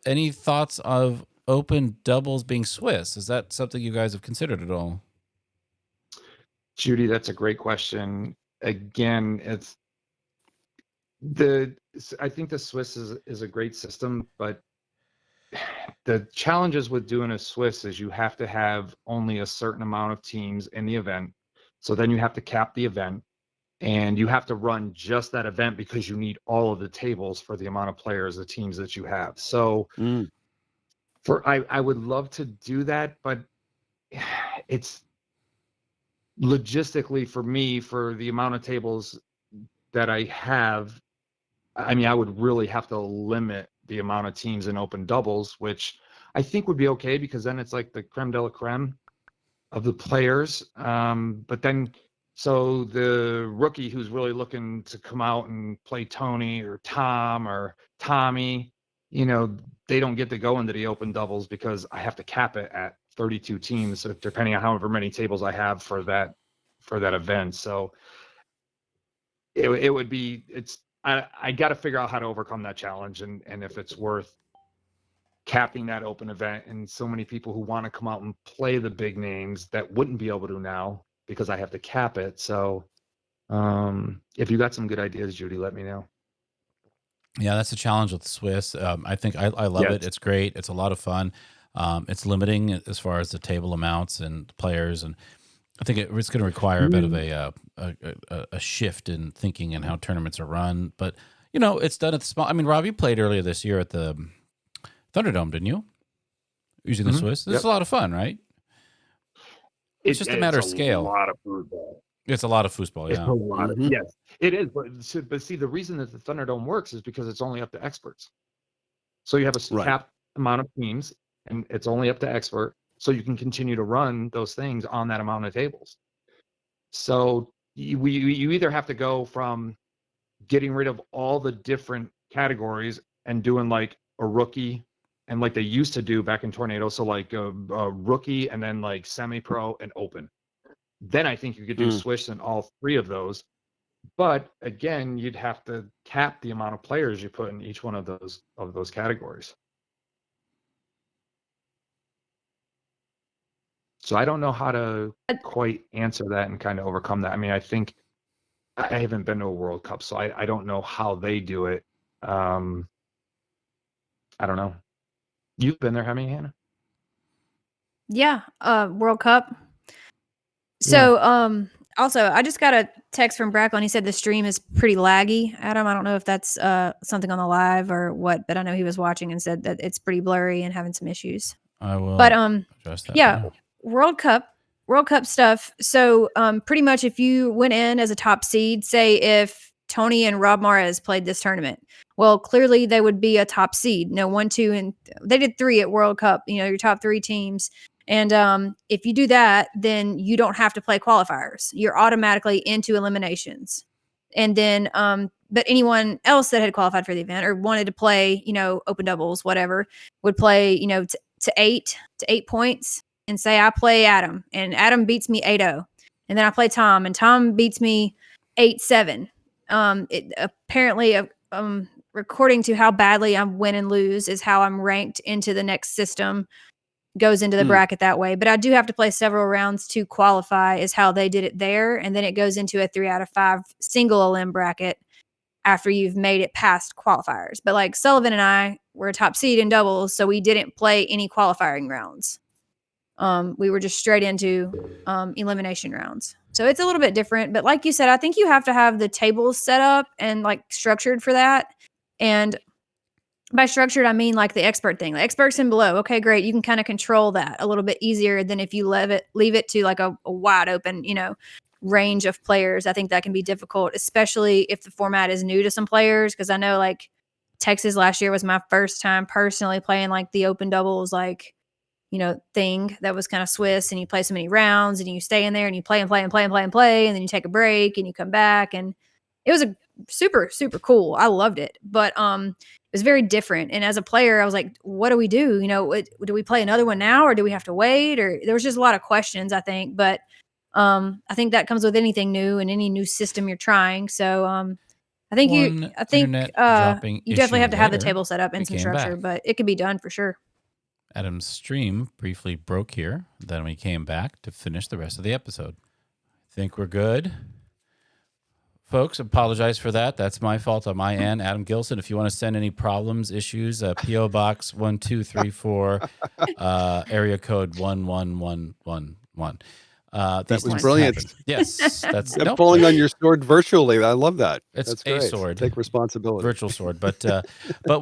any thoughts of open doubles being Swiss? Is that something you guys have considered at all? Judy, that's a great question. Again, I think the Swiss is a great system, but the challenges with doing a Swiss is you have to have only a certain amount of teams in the event. So then you have to cap the event, and you have to run just that event because you need all of the tables for the amount of players, the teams that you have. So Mm. I would love to do that, but it's logistically for me, for the amount of tables that I have, I mean, I would really have to limit the amount of teams in open doubles, which I think would be okay, because then it's like the creme de la creme of the players. But then So the rookie who's really looking to come out and play Tony or Tom or Tommy, they don't get to go into the open doubles because I have to cap it at 32 teams, depending on however many tables I have for that event. So it would be I got to figure out how to overcome that challenge and if it's worth capping that open event and so many people who want to come out and play the big names that wouldn't be able to now because I have to cap it. So if you got some good ideas, Judy, let me know. Yeah, that's a challenge with Swiss. I think I love it. Yes. It's great. It's a lot of fun. It's limiting as far as the table amounts and players, and I think it's going to require a bit of a shift in thinking and how tournaments are run. But it's done at the small. I mean, Rob, you played earlier this year at the Thunderdome, didn't you? Using the Swiss. This is a lot of fun, right? It's just a matter of scale. It's a lot of foosball. It's a lot of foosball, yeah. It's a lot of, yes, it is. But see, the reason that the Thunderdome works is because it's only up to experts. So you have a capped amount of teams, and it's only up to expert. So you can continue to run those things on that amount of tables. So you either have to go from getting rid of all the different categories and doing like a rookie and like they used to do back in Tornado. So like a rookie and then like semi-pro and open. Then I think you could do Swish in all three of those. But again, you'd have to cap the amount of players you put in each one of those categories. So I don't know how to quite answer that and kind of overcome that. I mean, I think I haven't been to a World Cup, so I don't know how they do it. I don't know. You've been there, haven't you, Hannah? Yeah, World Cup. So, also, I just got a text from Bracklin. He said the stream is pretty laggy. Adam, I don't know if that's something on the live or what, but I know he was watching and said that it's pretty blurry and having some issues. I will. But address that. yeah, World Cup stuff. So, pretty much if you went in as a top seed, say if Tony and Rob Mares played this tournament, well, clearly they would be a top seed. No, 1, 2, and they did 3 at World Cup. Your top 3 teams. And if you do that, then you don't have to play qualifiers. You're automatically into eliminations. And then, but anyone else that had qualified for the event or wanted to play, open doubles, whatever, would play, to 8 points and say, I play Adam and Adam beats me 8-0. And then I play Tom and Tom beats me 8-7. It apparently, according to how badly I win and lose is how I'm ranked into the next system. Goes into the bracket that way. But I do have to play several rounds to qualify is how they did it there. And then it goes into a 3 out of 5 single elim bracket after you've made it past qualifiers. But like Sullivan and I were a top seed in doubles, so we didn't play any qualifying rounds. We were just straight into elimination rounds. So it's a little bit different. But like you said, I think you have to have the tables set up and like structured for that. And by structured, I mean like the expert thing. The experts in below. Okay, great. You can kind of control that a little bit easier than if you leave it to like a wide open, range of players. I think that can be difficult, especially if the format is new to some players. Because I know like Texas last year was my first time personally playing like the open doubles, like thing that was kind of Swiss, and you play so many rounds and you stay in there and you play and play and play and play and play, and then you take a break and you come back, and it was a super, super cool. I loved it. But it was very different. And as a player, I was like, what do we do? Do we play another one now or do we have to wait? Or there was just a lot of questions, I think. But I think that comes with anything new and any new system you're trying. So I think you definitely have to have the table set up and some structure, but it can be done for sure. Adam's stream briefly broke here. Then we came back to finish the rest of the episode. I think we're good. Folks, apologize for that. That's my fault on my end. Adam Gilson, if you want to send any problems, issues, P.O. Box 1234, area code 11111. That was brilliant. Happen. Yes. That's pulling on your sword virtually. I love that. That's great. a sword. Take responsibility. Virtual sword. But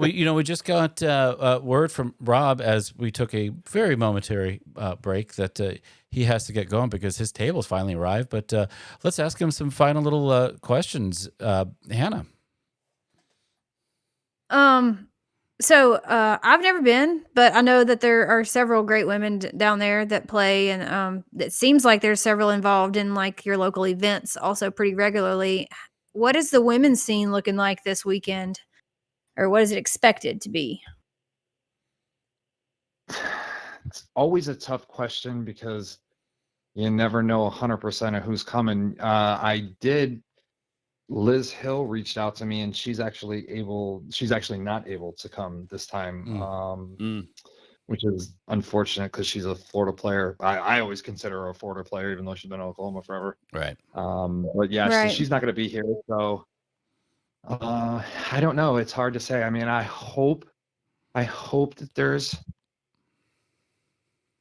we just got word from Rob as we took a very momentary break that he has to get going because his table's finally arrived. But let's ask him some final little questions. Hannah. So I've never been, but I know that there are several great women down there that play, and it seems like there's several involved in like your local events also pretty regularly. What is the women's scene looking like this weekend, or what is it expected to be? It's always a tough question because you never know 100% of who's coming. Liz Hill reached out to me, and she's actually not able to come this time. Which is unfortunate because she's a Florida player. I always consider her a Florida player, even though she's been in Oklahoma forever. Right. But yeah, Right. she's not going to be here. So I don't know. It's hard to say. I mean, I hope that there's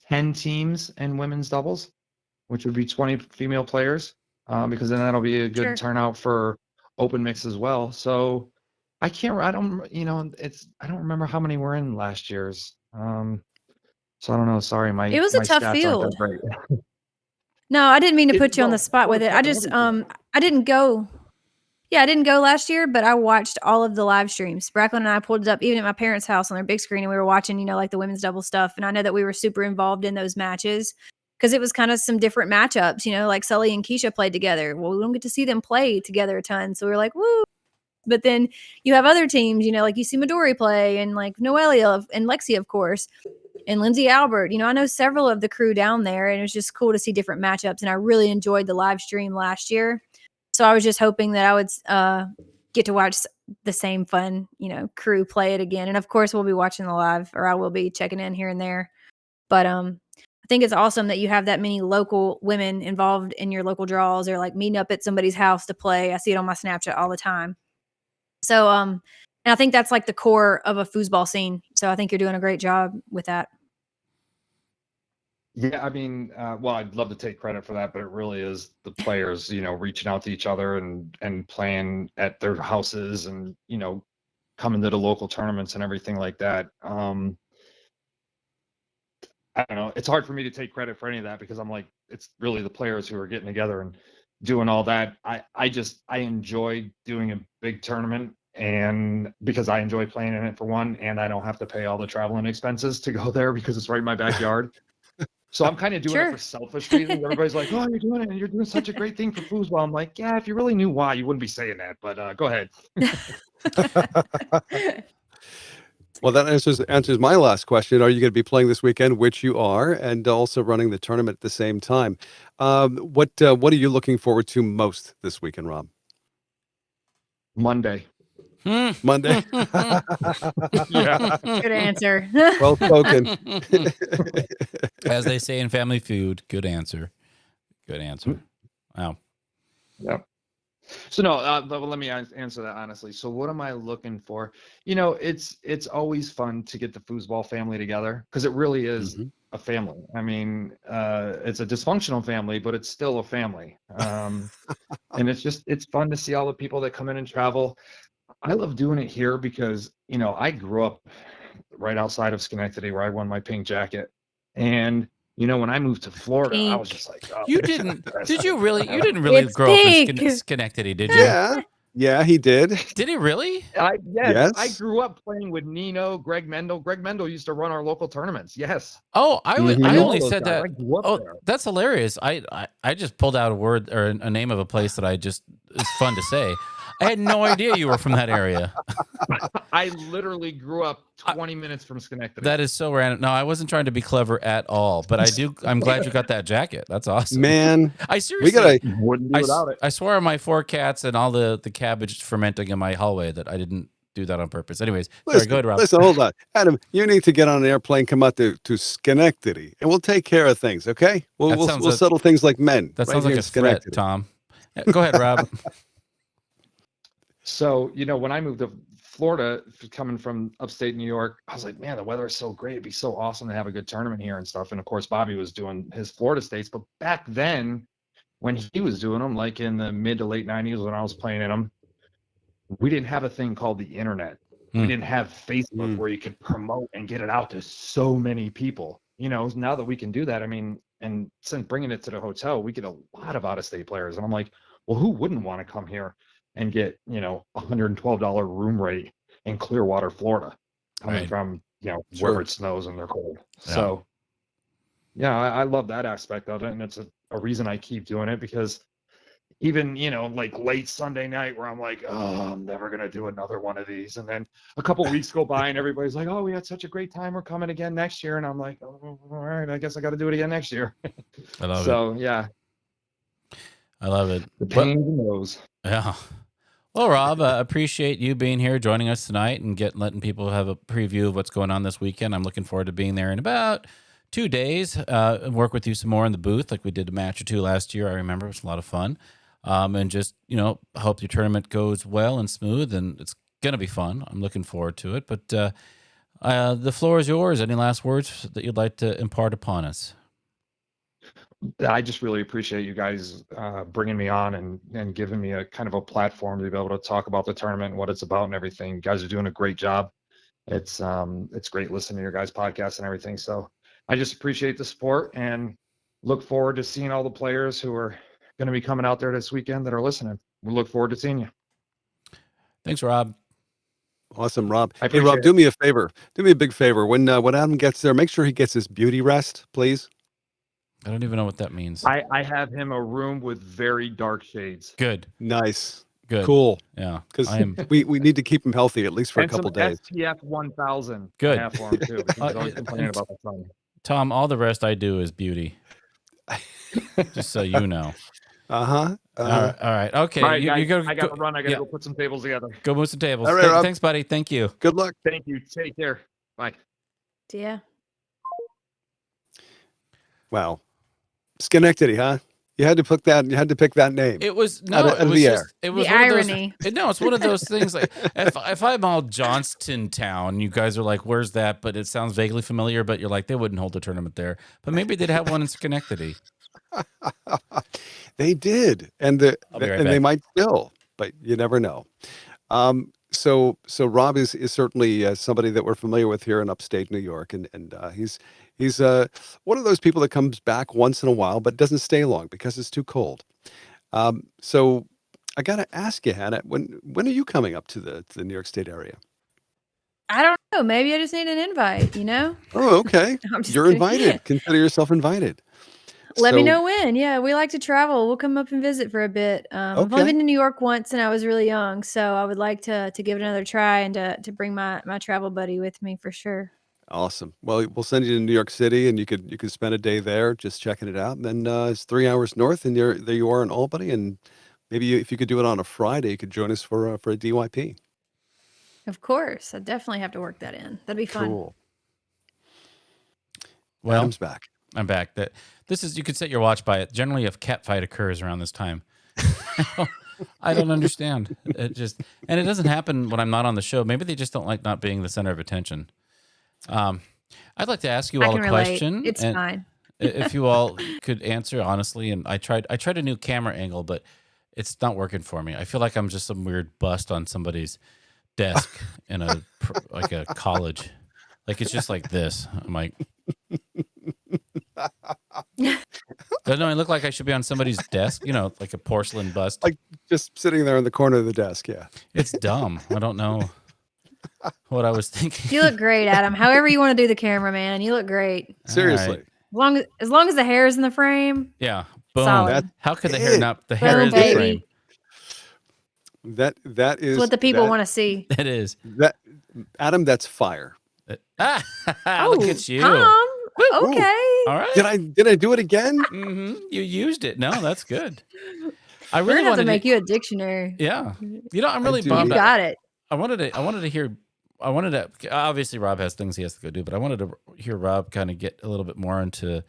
10 teams in women's doubles, which would be 20 female players, because then that'll be a good Sure. turnout for open mix as well. So I don't remember how many were in last year's. So I don't know. Sorry, It was a my tough stats aren't that field. great. No, I didn't mean to It- put you on the well, spot with it. I just I didn't go. Yeah, I didn't go last year, but I watched all of the live streams. Bracklin and I pulled it up even at my parents' house on their big screen, and we were watching, like the women's double stuff. And I know that we were super involved in those matches because it was kind of some different matchups, like Sully and Keisha played together. Well, we don't get to see them play together a ton. So we were like, woo. But then you have other teams, like you see Midori play and like Noelia and Lexi, of course, and Lindsay Albert. I know several of the crew down there, and it was just cool to see different matchups. And I really enjoyed the live stream last year. So I was just hoping that I would get to watch the same fun, crew play it again. And of course, we'll be watching the live, or I will be checking in here and there. But I think it's awesome that you have that many local women involved in your local draws, or like meeting up at somebody's house to play. I see it on my Snapchat all the time. So and I think that's like the core of a foosball scene. So I think you're doing a great job with that. Yeah, I mean, well, I'd love to take credit for that, but it really is the players, reaching out to each other and playing at their houses and, coming to the local tournaments and everything like that. I don't know. It's hard for me to take credit for any of that because I'm like, it's really the players who are getting together and doing all that. I enjoy doing a big tournament, and because I enjoy playing in it for one, and I don't have to pay all the traveling expenses to go there because it's right in my backyard. So I'm kind of doing it for selfish reasons. Everybody's like, "Oh, you're doing it, and you're doing such a great thing for foosball." I'm like, "Yeah, if you really knew why, you wouldn't be saying that." But go ahead. Well, that answers my last question. Are you going to be playing this weekend, which you are, and also running the tournament at the same time? What are you looking forward to most this weekend, Rob? Monday. Monday. Yeah. Good answer. Well spoken. As they say in Family Feud, good answer. Good answer. Wow. Yep. So no, but let me answer that honestly. So what am I looking for? It's always fun to get the foosball family together because it really is a family. I mean, it's a dysfunctional family, but it's still a family. And it's fun to see all the people that come in and travel. I love doing it here because, I grew up right outside of Schenectady where I won my pink jacket. And, when I moved to Florida, I was just like, oh, you didn't really It's grow up in pink. Schenectady, did you? Yeah, he did. Did he really? Yes. I grew up playing with Nino, Greg Mendel. Greg Mendel used to run our local tournaments. Yes. Oh, I only said that. I grew up there. That's hilarious. I just pulled out a word or a name of a place that it's fun to say. I had no idea you were from that area. I literally grew up 20 minutes from Schenectady. That is so random. No, I wasn't trying to be clever at all, but I'm glad you got that jacket. That's awesome. Man, I seriously wouldn't do without it. I swear on my 4 cats and all the cabbage fermenting in my hallway that I didn't do that on purpose. Anyways, sorry, go ahead, Rob. Listen, hold on. Adam, you need to get on an airplane, come out to Schenectady, and we'll take care of things, okay? We'll settle things like men. That sounds like a threat, Tom. Go ahead, Rob. So, when I moved to Florida, coming from upstate New York, I was like, man, the weather is so great. It'd be so awesome to have a good tournament here and stuff. And of course, Bobby was doing his Florida states. But back then, when he was doing them, like in the mid to late 90s when I was playing in them, we didn't have a thing called the internet. We didn't have Facebook where you could promote and get it out to so many people. Now that we can do that, I mean, and since bringing it to the hotel, we get a lot of out-of-state players. And I'm like, well, who wouldn't want to come here and get, $112 room rate in Clearwater, Florida? coming Right. from, Sure. wherever it snows and they're cold. Yeah. So yeah, I love that aspect of it. And it's a reason I keep doing it, because even, like late Sunday night where I'm like, oh, I'm never going to do another one of these. And then a couple weeks go by and everybody's like, oh, we had such a great time. We're coming again next year. And I'm like, oh, all right, I guess I got to do it again next year. I love it. So yeah, I love it. the pain in the nose. Yeah. Well, Rob, appreciate you being here, joining us tonight, and letting people have a preview of what's going on this weekend. I'm looking forward to being there in about 2 days. And work with you some more in the booth, like we did a match or two last year. I remember it was a lot of fun. And just hope your tournament goes well and smooth, and it's gonna be fun. I'm looking forward to it. But the floor is yours. Any last words that you'd like to impart upon us? I just really appreciate you guys bringing me on and giving me a kind of a platform to be able to talk about the tournament and what it's about and everything. You guys are doing a great job. It's great listening to your guys' podcast and everything. So I just appreciate the support and look forward to seeing all the players who are going to be coming out there this weekend that are listening. We look forward to seeing you. Thanks, Rob. Awesome, Rob. I Hey, Rob, appreciate do me a favor. Do me a big favor. When Adam gets there, make sure he gets his beauty rest, please. I don't even know what that means. I have him a room with very dark shades. Good. Nice. Good. Cool. Yeah. Because I am. we need to keep him healthy at least for And a couple some days. SPF 1000. Good. I have for him too. He's always complaining about the sun. Tom, all the rest I do is beauty. Just so you know. Uh-huh. All right. Okay. All right, You guys, go, I got to run. I got to go put some tables together. Go move some tables. All right, Rob. Thanks, buddy. Thank you. Good luck. Thank you. Take care. Bye. Yeah. Wow. Schenectady, huh? You had to pick that name. It was Out of the air. It was The one irony. Of those, no, it's one of those things. Like if I'm all Johnston Town, you guys are like, "Where's that?" But it sounds vaguely familiar. But you're like, they wouldn't hold a tournament there. But maybe they'd have one in Schenectady. They did, and I'll be right they back. might still, but you never know. So Rob is certainly somebody that we're familiar with here in upstate New York, and he's one of those people that comes back once in a while, but doesn't stay long because it's too cold. So I got to ask you, Hannah, when are you coming up to the New York State area? I don't know. Maybe I just need an invite, Oh, okay. I'm just You're kidding. invited. Consider yourself invited. Let me So- know when. Yeah, we like to travel. We'll come up and visit for a bit. I've only Okay. been to New York once, and I was really young, so I would like to give it another try and to bring my travel buddy with me for sure. Awesome. Well, we'll send you to New York City, and you could spend a day there just checking it out. And then it's 3 hours north, and there you are in Albany. And maybe if you could do it on a Friday, you could join us for a DYP. Of course, I definitely have to work that in. That'd be fun. Cool. Well, Adam's back. I'm back. This is, you could set your watch by it. Generally, a cat fight occurs around this time. I don't understand. And it doesn't happen when I'm not on the show. Maybe they just don't like not being the center of attention. I'd like to ask you all a question. It's fine. If you all could answer honestly, and I tried a new camera angle, but it's not working for me. I feel like I'm just some weird bust on somebody's desk in a college. Like it's just like this. I'm like, doesn't I look like I should be on somebody's desk? Like a porcelain bust. Like just sitting there in the corner of the desk. Yeah. It's dumb. I don't know what I was thinking. You look great, Adam. However you want to do the camera, man, you look great. Seriously. All right. As long as the hair is in the frame. Yeah. Boom. Solid. How could the hair not? The hair Boom, is the baby. frame. That is It's what the people want to see. It is. That Adam, that's fire. Look at you. Tom. Okay. All right. Did I do it again? You used it. No, that's good. I We're really gonna have wanted to make you a dictionary. Yeah. I'm really do. bummed. You got it. I wanted to hear. Obviously, Rob has things he has to go do, but I wanted to hear Rob kind of get a little bit more into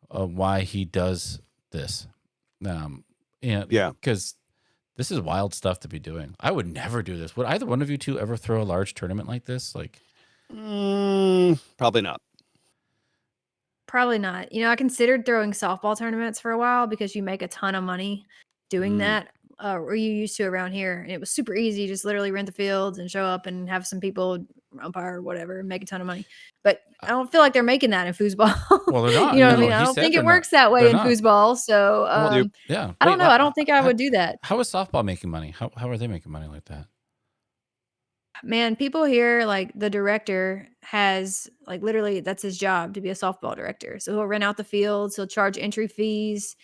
why he does this. Yeah. Because this is wild stuff to be doing. I would never do this. Would either one of you two ever throw a large tournament like this? Like, Probably not. Probably not. I considered throwing softball tournaments for a while because you make a ton of money doing that. Or you used to around here. And it was super easy. Just literally rent the fields and show up and have some people umpire or whatever and make a ton of money. But I don't feel like they're making that in foosball. well, they're not. You know what I No, mean? he I don't said think they're it not. works that way They're in not. foosball. So Yeah. I don't Wait, know. I don't think I would do that. How is softball making money? How are they making money like that? man, people here, like the director has like literally that's his job to be a softball director. So he'll rent out the fields, he'll charge entry fees,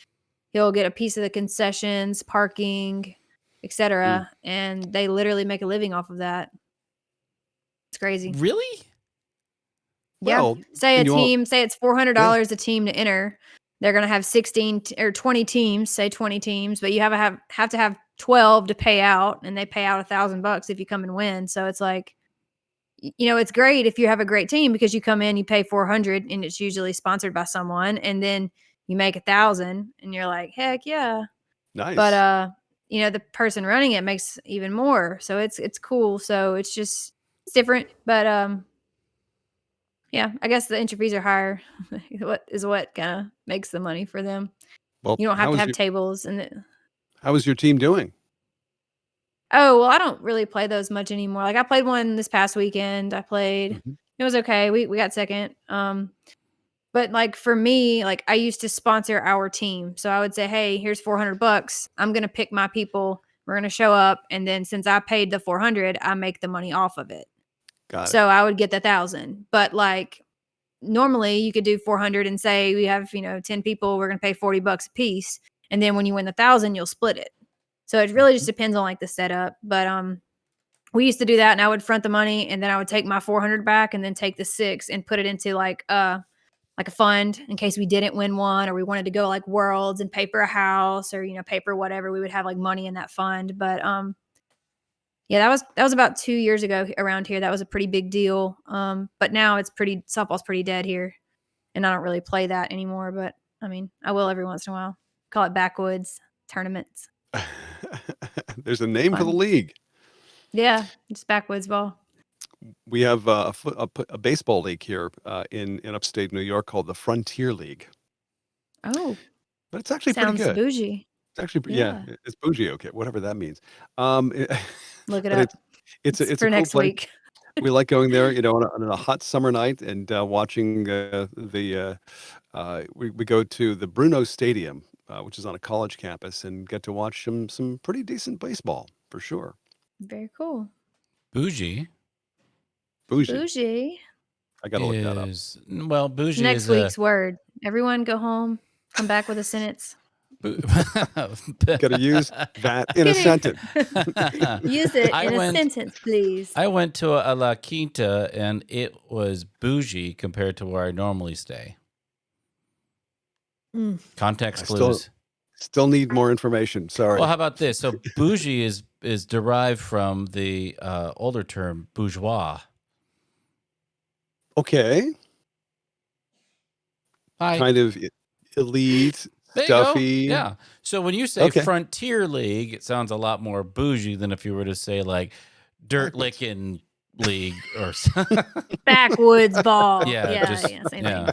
he'll get a piece of the concessions, parking, etc. And they literally make a living off of that. It's crazy. Really? Yeah. Well, Say a and you all, team, say it's $400 a team to enter. They're going to have 16 or 20 teams, say 20 teams, but you have to have 12 to pay out, and they pay out $1,000 if you come and win. So it's like, it's great if you have a great team because you come in, you pay 400 and it's usually sponsored by someone, and then you make 1,000 and you're like, heck yeah. nice. But the person running it makes even more. So it's cool. So it's different. But yeah, I guess the entry fees are higher. what kind of makes the money for them. Well, You don't have to have tables and how is your team doing? Oh, well, I don't really play those much anymore. Like I played one this past weekend. It was okay. We got second. But like for me, like I used to sponsor our team. So I would say, hey, here's $400. I'm going to pick my people. We're going to show up. And then since I paid the 400, I make the money off of it. Got it. So I would get the 1,000. But like normally you could do 400 and say we have, 10 people, we're going to pay $40 a piece. And then when you win the 1,000, you'll split it. So it really just depends on like the setup. But we used to do that, and I would front the money, and then I would take my 400 back and then take the 6 and put it into like a fund in case we didn't win one or we wanted to go like Worlds and pay for a house or pay for whatever. We would have like money in that fund. But yeah, that was about 2 years ago around here. That was a pretty big deal. But now softball's pretty dead here, and I don't really play that anymore. But I mean, I will every once in a while. Call it backwoods tournaments. There's a name for the league. Yeah, it's backwoods ball. We have a baseball league here in upstate New York called the Frontier League. Oh, but it's actually sounds pretty good. bougie. It's actually it's bougie. Okay, whatever that means. Look it up. It's for a cool next place. week. We like going there, on a hot summer night and watching we go to the Bruno Stadium, which is on a college campus, and get to watch some pretty decent baseball for sure. Very cool. Bougie. Bougie. I gotta look that up. Well, bougie Next is week's word. Everyone go home. Come back with a sentence. Gotta use that in a sentence. Use it in a sentence, please. I went to a La Quinta, and it was bougie compared to where I normally stay. Context clues. Still need more information. Sorry. Well, how about this? So bougie is derived from the older term bourgeois. Okay. Kind of elite, stuffy. Yeah. So when you say Frontier League, it sounds a lot more bougie than if you were to say like Dirt Licking League or backwoods ball. Yeah. Same thing. Yeah.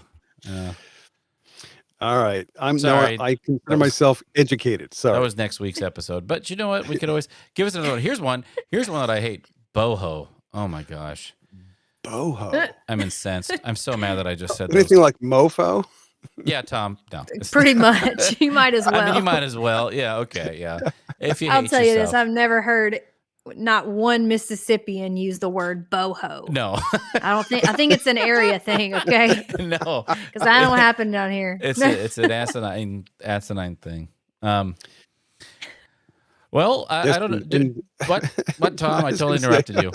All right. I'm sorry. I consider myself educated. Sorry. That was next week's episode. But you know what? We could always give us another one. Here's one that I hate. Boho. Oh my gosh. Boho. I'm incensed. I'm so mad that I just said anything like mofo. Yeah, Tom. No. Pretty much. You might as well. I mean, you might as well. Yeah. Okay. Yeah. If you I'll hate tell you yourself. this. I've never heard not one Mississippian use the word boho. No. I think it's an area thing. Okay. No. Because that don't happen down here. It's an asinine thing. Well, I don't know. What, Tom? I totally interrupted you.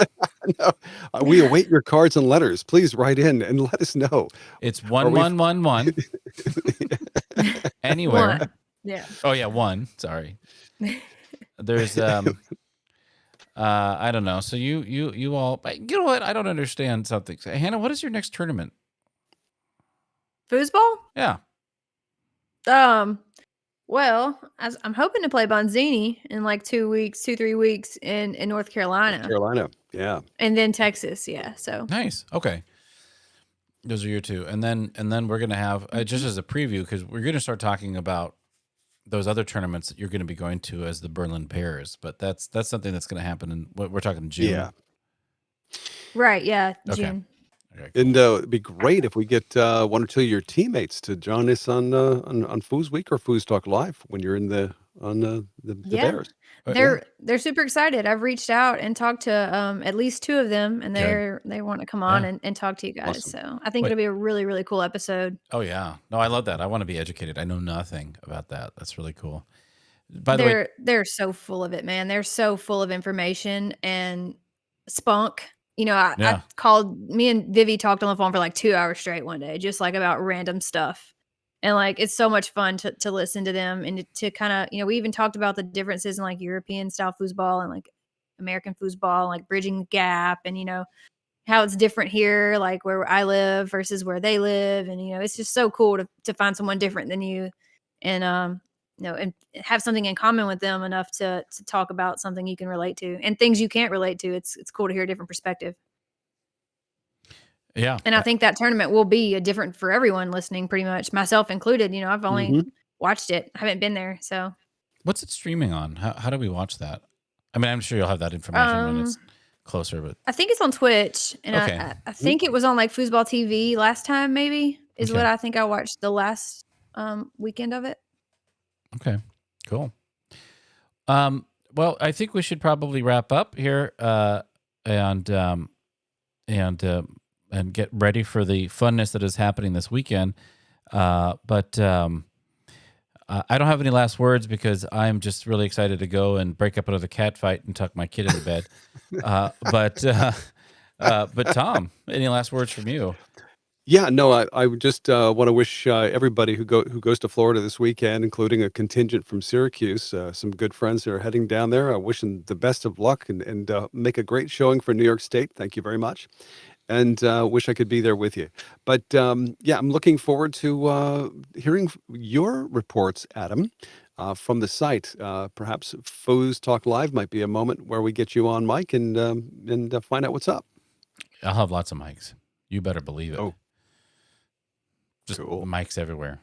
No, we await your cards and letters. Please write in and let us know. It's 1111. Anywhere. One. Yeah. Oh yeah, one. Sorry. There's I don't know. So you all, you know what? I don't understand something. Hannah, what is your next tournament? Foosball? Yeah. Well, I'm hoping to play Bonzini in like 3 weeks in North Carolina. North Carolina, yeah. And then Texas, yeah. So nice. Okay. Those are your two. And then we're gonna have just as a preview, because we're gonna start talking about those other tournaments that you're gonna be going to as the Berlin Pairs. But that's something that's gonna happen in we're talking June. Yeah. Right, yeah. Okay. June. Okay, cool. And it'd be great if we get one or two of your teammates to join us on FoosWeek or Foos Talk Live when you're in the the Yeah. Bears. They're super excited. I've reached out and talked to at least 2 of them, and Good. they want to come on Yeah. and talk to you guys. Awesome. So I think Wait. it'll be a really, really cool episode. Oh yeah. No, I love that. I want to be educated. I know nothing about that. That's really cool. By the way, They're so full of it, man. They're so full of information and spunk. You know, I yeah. called me and Vivi talked on the phone for like 2 hours straight one day, just like about random stuff. And like it's so much fun to listen to them and to kind of, we even talked about the differences in like European style foosball and like American foosball, like bridging the gap and how it's different here, like where I live versus where they live. And it's just so cool to find someone different than you and and have something in common with them enough to talk about something you can relate to and things you can't relate to. It's cool to hear a different perspective. Yeah. And I think that tournament will be a different for everyone listening, pretty much, myself included. I've only watched it. I haven't been there. So What's it streaming on? How do we watch that? I mean, I'm sure you'll have that information when it's closer, but I think it's on Twitch, and okay. I think it was on like Foosball TV last time. Maybe is what I think I watched the last weekend of it. Okay, cool. Well, I think we should probably wrap up here and get ready for the funness that is happening this weekend. But I don't have any last words because I'm just really excited to go and break up another cat fight and tuck my kid into bed. But Tom, any last words from you? Yeah, no, I would just want to wish everybody who goes to Florida this weekend, including a contingent from Syracuse, some good friends that are heading down there. I wish them the best of luck and make a great showing for New York State. Thank you very much. And wish I could be there with you. But yeah, I'm looking forward to hearing your reports, Adam, from the site. Perhaps Foos Talk Live might be a moment where we get you on mic and find out what's up. I'll have lots of mics. You better believe it. Oh, just cool. Mics everywhere.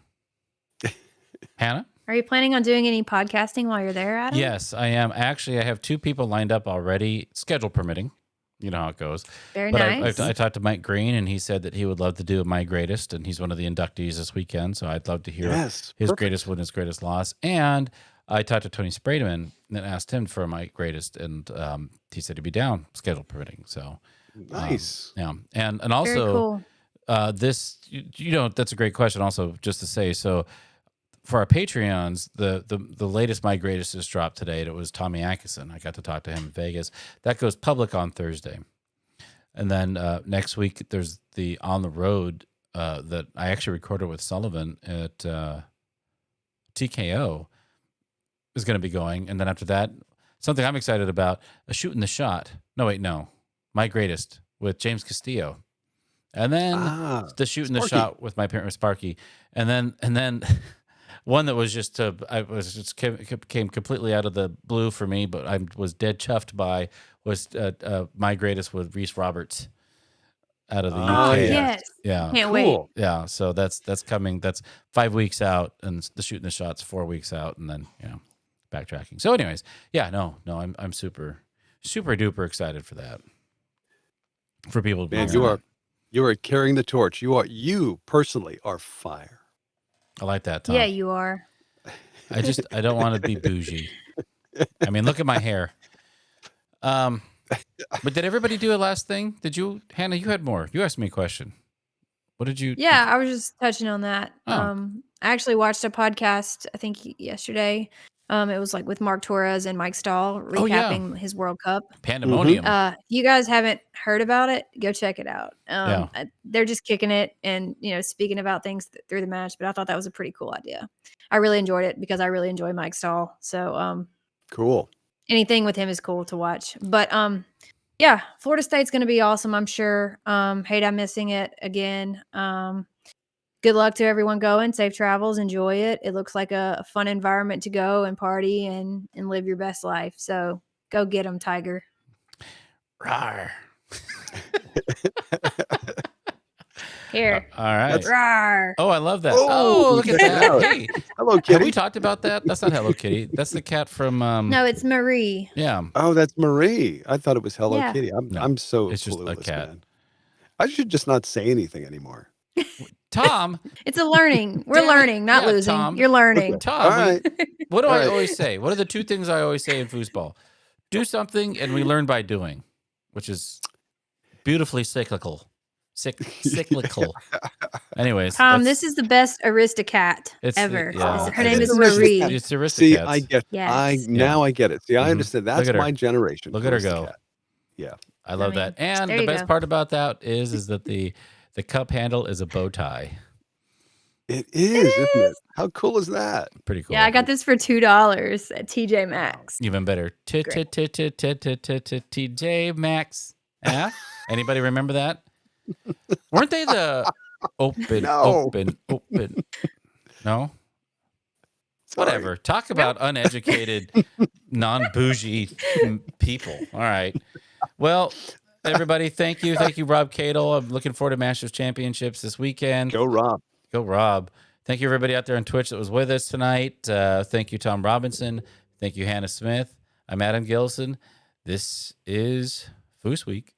Hannah? Are you planning on doing any podcasting while you're there, Adam? Yes, I am. Actually, I have 2 people lined up already, schedule permitting. You know how it goes. Very but nice. I talked to Mike Green, and he said that he would love to do My Greatest, and he's one of the inductees this weekend. So I'd love to hear his greatest win, his greatest loss. And I talked to Tony Sprademan and asked him for My Greatest, and he said he'd be down, schedule permitting. So nice. Yeah, and also Very cool. this, that's a great question. Also, just to say, so for our Patreons, the latest My Greatest is dropped today. And it was Tommy Atkinson. I got to talk to him in Vegas. That goes public on Thursday. And then next week, there's the On the Road that I actually recorded with Sullivan at TKO is going to be going. And then after that, something I'm excited about, a Shooting the Shot. No, wait, no. My Greatest with James Castillo. And then the Shooting the Shot with my parent, Sparky. And then one that was came completely out of the blue for me, but I was dead chuffed by was My Greatest with Reese Roberts out of the UK. Oh, yes. Yeah. Can't wait. Yeah. So that's coming. That's 5 weeks out, and the Shooting the Shot's 4 weeks out, and then backtracking. So, anyways, yeah, no, I'm super duper excited for that. For people to be Man, you are carrying the torch. You personally are fire. I like that, Tom. Yeah, you are. I don't want to be bougie. I mean, look at my hair. But did everybody do a last thing? Did you, Hannah? You had more. You asked me a question. What did you? Yeah, I was just touching on that. Oh. I actually watched a podcast, I think yesterday. It was like with Mark Torres and Mike Stahl recapping his World Cup. Pandemonium. If you guys haven't heard about it, go check it out. They're just kicking it and speaking about things through the match. But I thought that was a pretty cool idea. I really enjoyed it because I really enjoy Mike Stahl. So cool. Anything with him is cool to watch. But yeah, Florida State's going to be awesome, I'm sure. Hate I'm missing it again. Good luck to everyone going. Safe travels. Enjoy it. It looks like a fun environment to go and party and live your best life. So go get them, Tiger. Rawr. Here. All right. Rawr. Oh, I love that. Oh, look at that. Hey, Hello Kitty. Have we talked about that? That's not Hello Kitty. That's the cat from. No, it's Marie. Yeah. Oh, that's Marie. I thought it was Hello Kitty. No, I'm so it's just clueless, a cat. man. I should just not say anything anymore. Tom, It's a learning. We're Damn it. learning, not Yeah, losing. Tom. You're learning. Tom, All right. what do All I right. always say? What are the two things I always say in foosball? Do something and we learn by doing, which is beautifully cyclical. Cyclical. Anyways, Tom, this is the best Aristocat It's- ever. yeah, Her it name is. is It's Marie. it's Aristocats. See, I get. Yes. Now I get it. See, I Mhm. understand. Look That's at her. my generation. Look at her go. Aristocat. Yeah. I love mean, that. And there the you best go. part about that is that the cup handle is a bow tie. It is, isn't it? How cool is that? Pretty cool. Yeah, I got this for $2 at TJ Maxx. Even better. TJ Maxx. Yeah? Anybody remember that? Weren't they the open? No. No? Sorry. Whatever. Talk about uneducated, non-bougie people. All right. Well, everybody, thank you. Thank you, Rob Kadle. I'm looking forward to Masters Championships this weekend. Go, Rob. Go, Rob. Thank you, everybody out there on Twitch that was with us tonight. Thank you, Tom Robinson. Thank you, Hannah Smith. I'm Adam Gilson. This is FoosWeek.